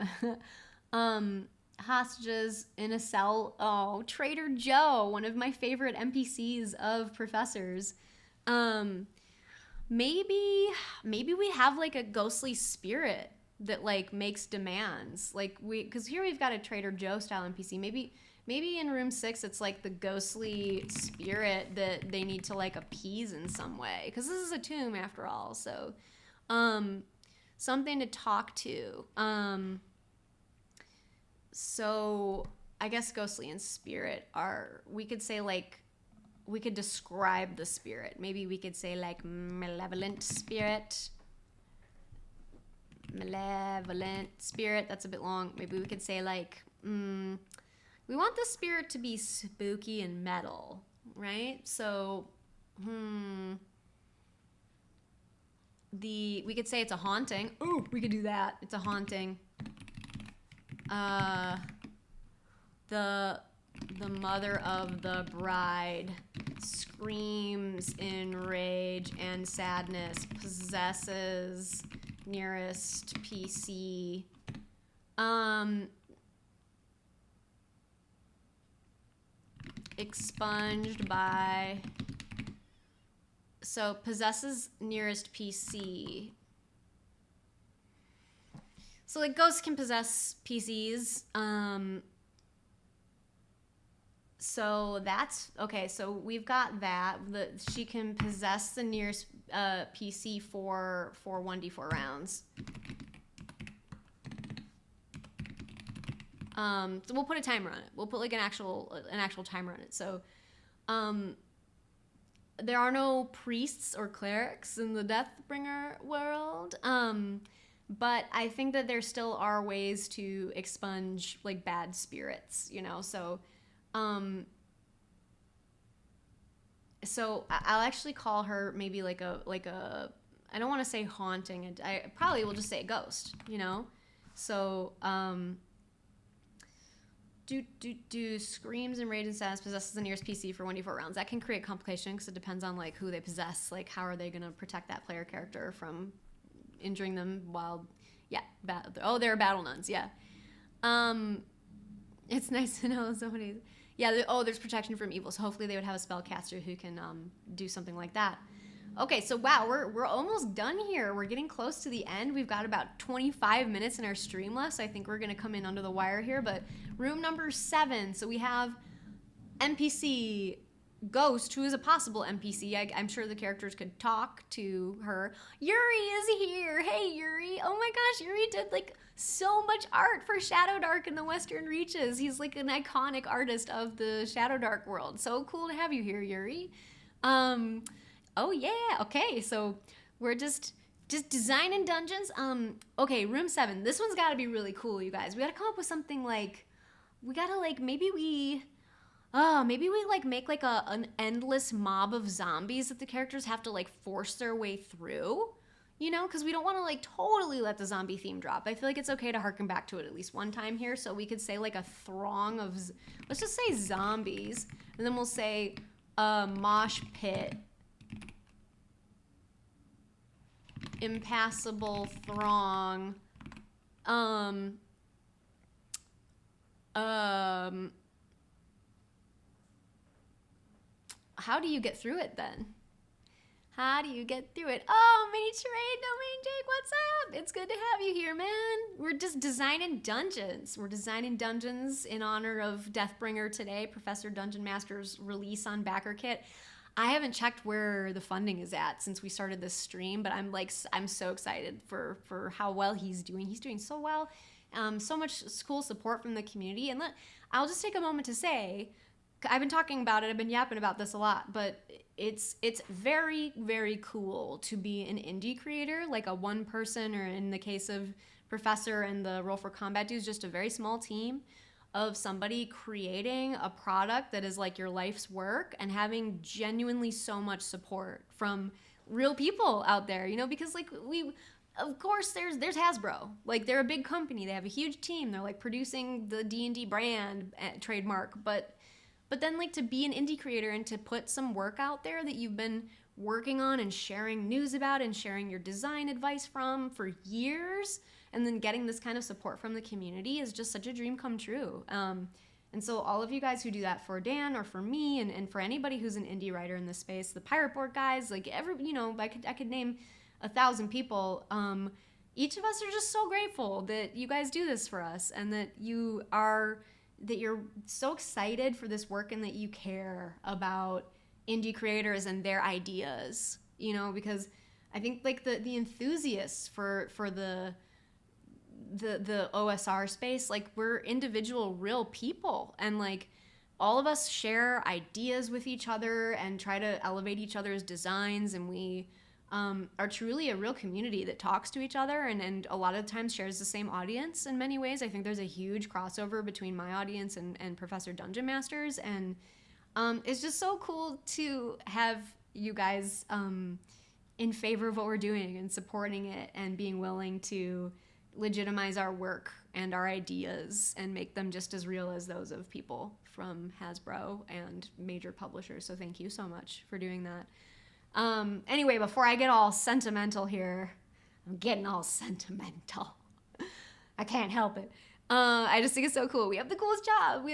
A: Hostages in a cell. Oh, Trader Joe, one of my favorite NPCs of Professors. Maybe we have like a ghostly spirit that like makes demands. Like because here we've got a Trader Joe style NPC. Maybe in room 6 it's like the ghostly spirit that they need to like appease in some way, because this is a tomb after all. So something to talk to. So I guess ghostly and spirit are, we could say like, we could describe the spirit. Maybe we could say like malevolent spirit. Malevolent spirit, that's a bit long. Maybe we could say like, we want the spirit to be spooky and metal, right? So, we could say it's a haunting. Ooh, we could do that. It's a haunting. The mother of the bride screams in rage and sadness, possesses nearest PC. Expunged by, so possesses nearest PC. So like ghosts can possess PCs. So that's okay. So we've got that. She can possess the nearest PC for 1d4 rounds. So we'll put a timer on it. We'll put like an actual timer on it. So there are no priests or clerics in the Deathbringer world. But I think that there still are ways to expunge like bad spirits, you know. So so I'll actually call her maybe like a I don't want to say haunting. I probably will just say a ghost, you know. So screams and rage and sadness, possesses the nearest PC for 1d4 rounds. That can create complication because it depends on like who they possess. Like how are they going to protect that player character from injuring them while they're battle nuns. Yeah. It's nice to know somebody. Yeah. There's protection from evil. So hopefully they would have a spellcaster who can do something like that. Okay, so wow, we're almost done here. We're getting close to the end. We've got about 25 minutes in our stream left, so I think we're gonna come in under the wire here. But room number 7, so we have NPC Ghost, who is a possible NPC. I'm sure the characters could talk to her. Yuri is here. Hey, Yuri. Oh my gosh, Yuri did like so much art for Shadowdark in the Western Reaches. He's like an iconic artist of the Shadowdark world. So cool to have you here, Yuri. Oh yeah, okay, so we're just designing dungeons. Okay, room 7. This one's gotta be really cool, you guys. We gotta come up with something like, maybe we like make like an endless mob of zombies that the characters have to like force their way through, you know, because we don't want to like totally let the zombie theme drop. I feel like it's okay to harken back to it at least one time here. So we could say like a throng of, let's just say zombies, and then we'll say mosh pit. Impassable throng. How do you get through it then? How do you get through it? Oh, mini terrain domain Jake, what's up? It's good to have you here, man. We're just designing dungeons. We're designing dungeons in honor of Deathbringer today, Professor Dungeon Master's release on BackerKit. I haven't checked where the funding is at since we started this stream, but I'm so excited for how well he's doing. He's doing so well. So much cool support from the community. And I'll just take a moment to say, I've been talking about it, I've been yapping about this a lot, but it's very, very cool to be an indie creator, like a one person, or in the case of Professor and the Roll for Combat dudes, just a very small team of somebody creating a product that is like your life's work and having genuinely so much support from real people out there, you know, because like of course there's Hasbro, like they're a big company, they have a huge team, they're like producing the D&D brand trademark, but then like to be an indie creator and to put some work out there that you've been working on and sharing news about and sharing your design advice from for years, and then getting this kind of support from the community is just such a dream come true. And so all of you guys who do that for Dan or for me, and for anybody who's an indie writer in this space, the Pirate Board guys, like I could name 1,000 people. each of us are just so grateful that you guys do this for us, and that you're so excited for this work, and that you care about indie creators and their ideas, you know, because I think like the enthusiasts for the OSR space, like we're individual real people, and like all of us share ideas with each other and try to elevate each other's designs, and we are truly a real community that talks to each other, and a lot of times shares the same audience in many ways. I think there's a huge crossover between my audience and Professor Dungeon Masters, and it's just so cool to have you guys in favor of what we're doing and supporting it and being willing to legitimize our work and our ideas and make them just as real as those of people from Hasbro and major publishers. So thank you so much for doing that. Anyway, before I get all sentimental here, I'm getting all sentimental. I can't help it. I just think it's so cool. We have the coolest job.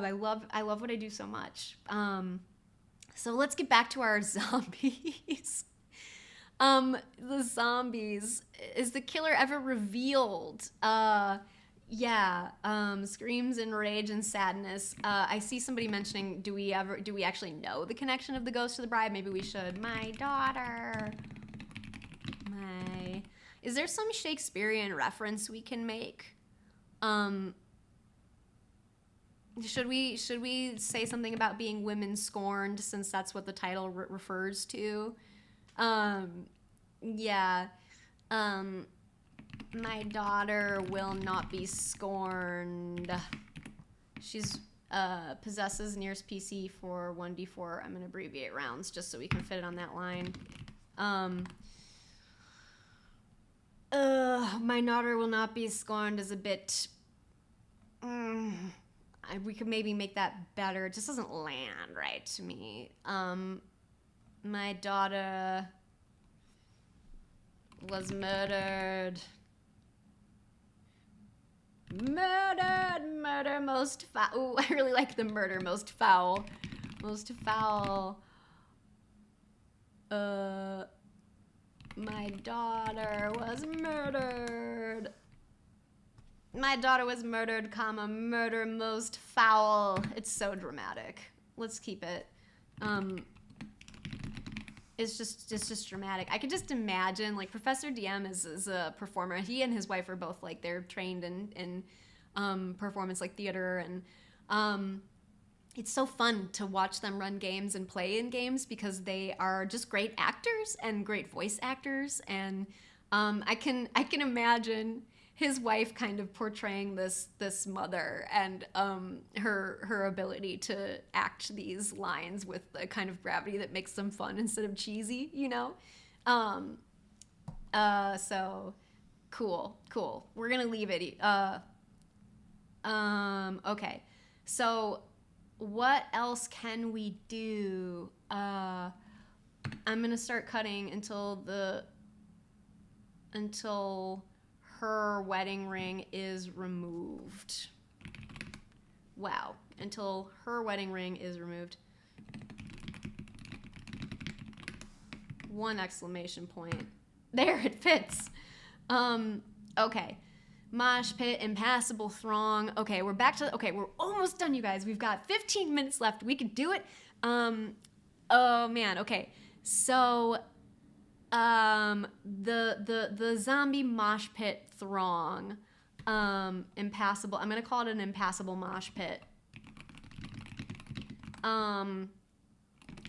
A: I love what I do so much. So let's get back to our zombies. The zombies. Is the killer ever revealed? Yeah. Screams and rage and sadness. I see somebody mentioning, do we actually know the connection of the ghost to the bride? Maybe we should. My daughter. Is there some Shakespearean reference we can make? Should we say something about being women scorned, since that's what the title refers to? Yeah. My daughter will not be scorned. She's possesses nearest PC for 1d4. I'm gonna abbreviate rounds just so we can fit it on that line. My daughter will not be scorned is a bit. We could maybe make that better. It just doesn't land right to me. My daughter was murdered. Murder most foul. Ooh, I really like the murder most foul. Most foul. My daughter was murdered. My daughter was murdered, comma, murder most foul. It's so dramatic. Let's keep it. It's just dramatic. I could just imagine, like, Professor DM is a performer. He and his wife are both, like, they're trained in performance, like theater, and it's so fun to watch them run games and play in games, because they are just great actors and great voice actors, and I can imagine his wife kind of portraying this mother, and her ability to act these lines with a kind of gravity that makes them fun instead of cheesy, you know? So cool. We're gonna leave it. Okay. So what else can we do? I'm gonna start cutting until her wedding ring is removed. Wow. Until her wedding ring is removed. 1 exclamation point. There, it fits. Okay. Mosh pit, impassable throng. Okay, we're back to, okay, we're almost done, you guys. We've got 15 minutes left. We can do it. Oh man, okay. So, the zombie mosh pit throng, impassable. I'm gonna call it an impassable mosh pit.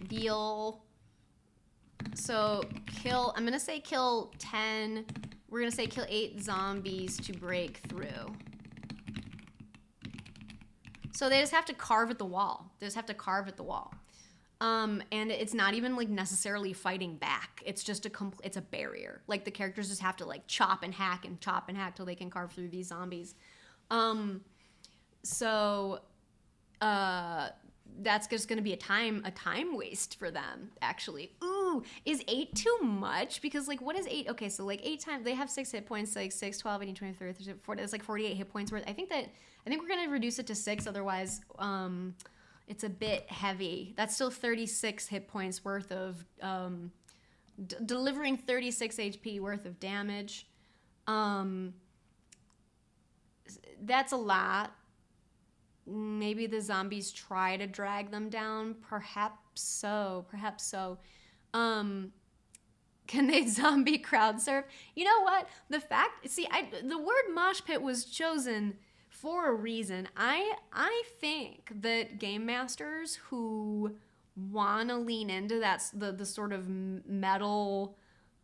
A: Deal. So I'm gonna say kill 10. We're gonna say kill 8 zombies to break through. So they just have to carve at the wall. And it's not even like necessarily fighting back. It's just it's a barrier. Like the characters just have to like chop and hack till they can carve through these zombies. That's just going to be a time waste for them, actually. Ooh, is 8 too much? Because like, what is 8? Okay, so like 8 times, they have 6 hit points, like 6, 12, 18, 20, 30, 30, 40, it's like 48 hit points worth. I think we're going to reduce it to 6, otherwise, it's a bit heavy. That's still 36 hit points worth of, delivering 36 HP worth of damage. Um, that's a lot. Maybe the zombies try to drag them down. Perhaps so. Perhaps so. Can they zombie crowd surf? You know what? The word mosh pit was chosen for a reason. I think that game masters who want to lean into the sort of metal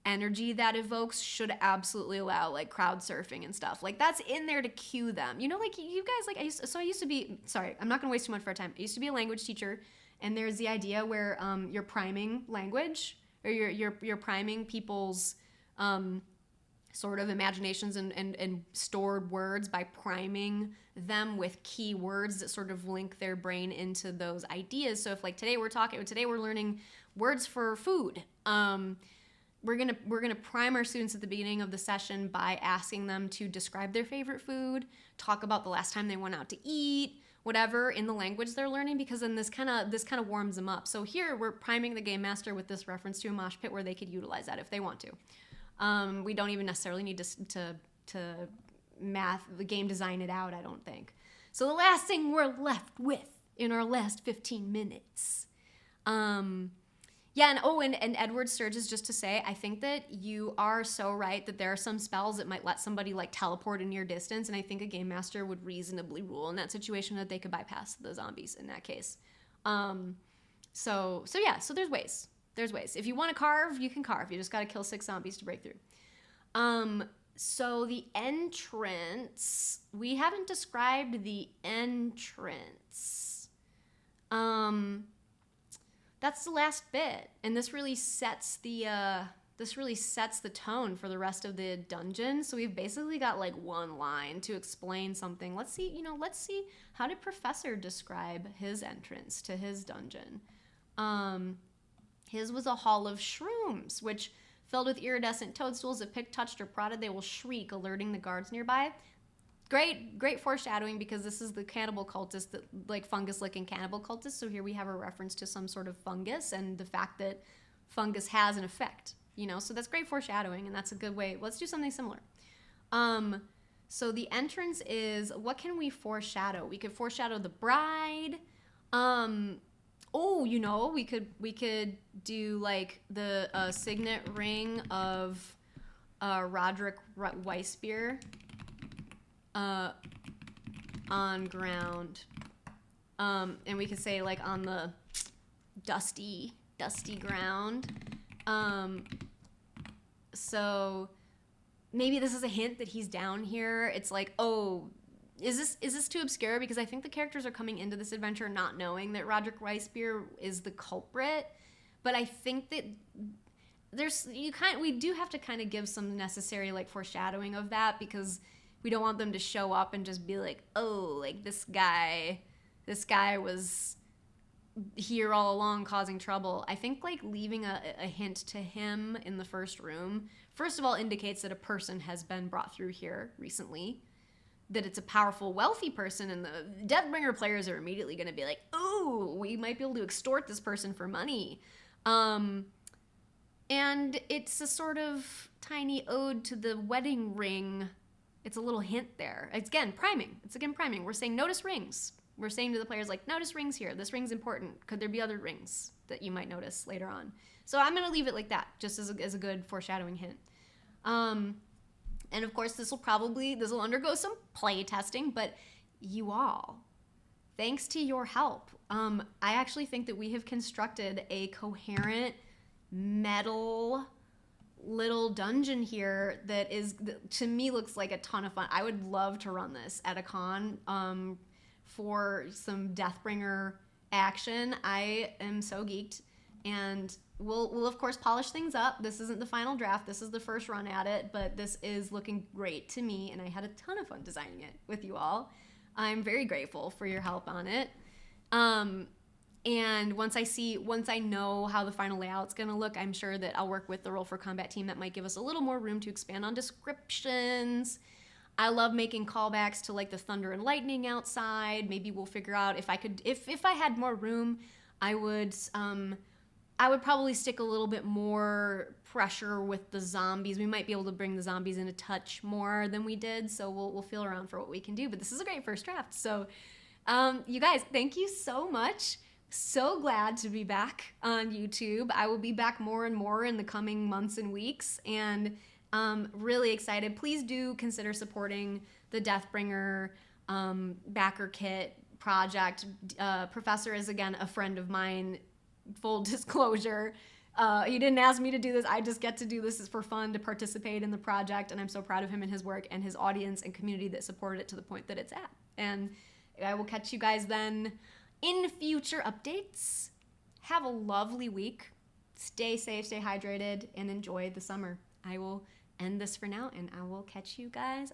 A: energy that evokes should absolutely allow like crowd surfing and stuff. Like that's in there to cue them. You know, like you guys, like I used to be, sorry, I'm not gonna waste too much of our time. I used to be a language teacher, and there's the idea where you're priming language, or you're priming people's sort of imaginations and stored words by priming them with key words that sort of link their brain into those ideas. So if like today we're learning words for food. We're gonna prime our students at the beginning of the session by asking them to describe their favorite food, talk about the last time they went out to eat, whatever in the language they're learning, because then this kind of warms them up. So here we're priming the game master with this reference to a mosh pit where they could utilize that if they want to. We don't even necessarily need to the game design it out, I don't think. So the last thing we're left with in our last 15 minutes. Yeah, and Edward Sturges, just to say, I think that you are so right that there are some spells that might let somebody like teleport in your distance, and I think a game master would reasonably rule in that situation that they could bypass the zombies in that case. So there's ways. There's ways. If you want to carve, you can carve. You just got to kill 6 zombies to break through. So the entrance, we haven't described the entrance. That's the last bit, and this really sets the tone for the rest of the dungeon. So we've basically got like one line to explain something. Let's see how did Professor describe his entrance to his dungeon. His was a hall of shrooms, which filled with iridescent toadstools. If picked, touched, or prodded, they will shriek, alerting the guards nearby. Great foreshadowing, because this is the cannibal cultist, that like fungus-licking cannibal cultist. So here we have a reference to some sort of fungus and the fact that fungus has an effect, so that's great foreshadowing, and that's a good way. Let's do something similar. So the entrance is, what can we foreshadow? We could foreshadow the bride. We could do like the signet ring of Roderick Weissbier. On ground, and we could say like on the dusty ground. So maybe this is a hint that he's down here. It's like, oh, is this too obscure? Because I think the characters are coming into this adventure not knowing that Roderick Weissbier is the culprit, but I think that we do have to kind of give some necessary like foreshadowing of that, because we don't want them to show up and just be like, oh, like this guy was here all along causing trouble. I think like leaving a hint to him in the first room, first of all, indicates that a person has been brought through here recently, that it's a powerful, wealthy person, and the Deathbringer players are immediately going to be like, oh, we might be able to extort this person for money. And it's a sort of tiny ode to the wedding ring. It's a little hint there. It's again priming. We're saying notice rings. We're saying to the players, like, notice rings here. This ring's important. Could there be other rings that you might notice later on? So I'm going to leave it like that, just as a good foreshadowing hint. And of course, this will undergo some play testing, but you all, thanks to your help, I actually think that we have constructed a coherent metal little dungeon here that to me looks like a ton of fun. I would love to run this at a con for some Deathbringer action. I am so geeked, and we'll of course polish things up. This isn't the final draft. This is the first run at it, but this is looking great to me, and I had a ton of fun designing it with you all. I'm very grateful for your help on it. And once I know how the final layout's going to look, I'm sure that I'll work with the Roll for Combat team that might give us a little more room to expand on descriptions. I love making callbacks to like the thunder and lightning outside. Maybe we'll figure out if I had more room, I would I would probably stick a little bit more pressure with the zombies. We might be able to bring the zombies in a touch more than we did, so we'll feel around for what we can do. But this is a great first draft. So, you guys, thank you so much. So glad to be back on YouTube. I will be back more and more in the coming months and weeks, and really excited. Please do consider supporting the Deathbringer BackerKit project. Professor is, again, a friend of mine. Full disclosure, he didn't ask me to do this. I just get to do this for fun, to participate in the project, and I'm so proud of him and his work and his audience and community that supported it to the point that it's at. And I will catch you guys then in future updates. Have a lovely week. Stay safe, stay hydrated, and enjoy the summer. I will end this for now, and I will catch you guys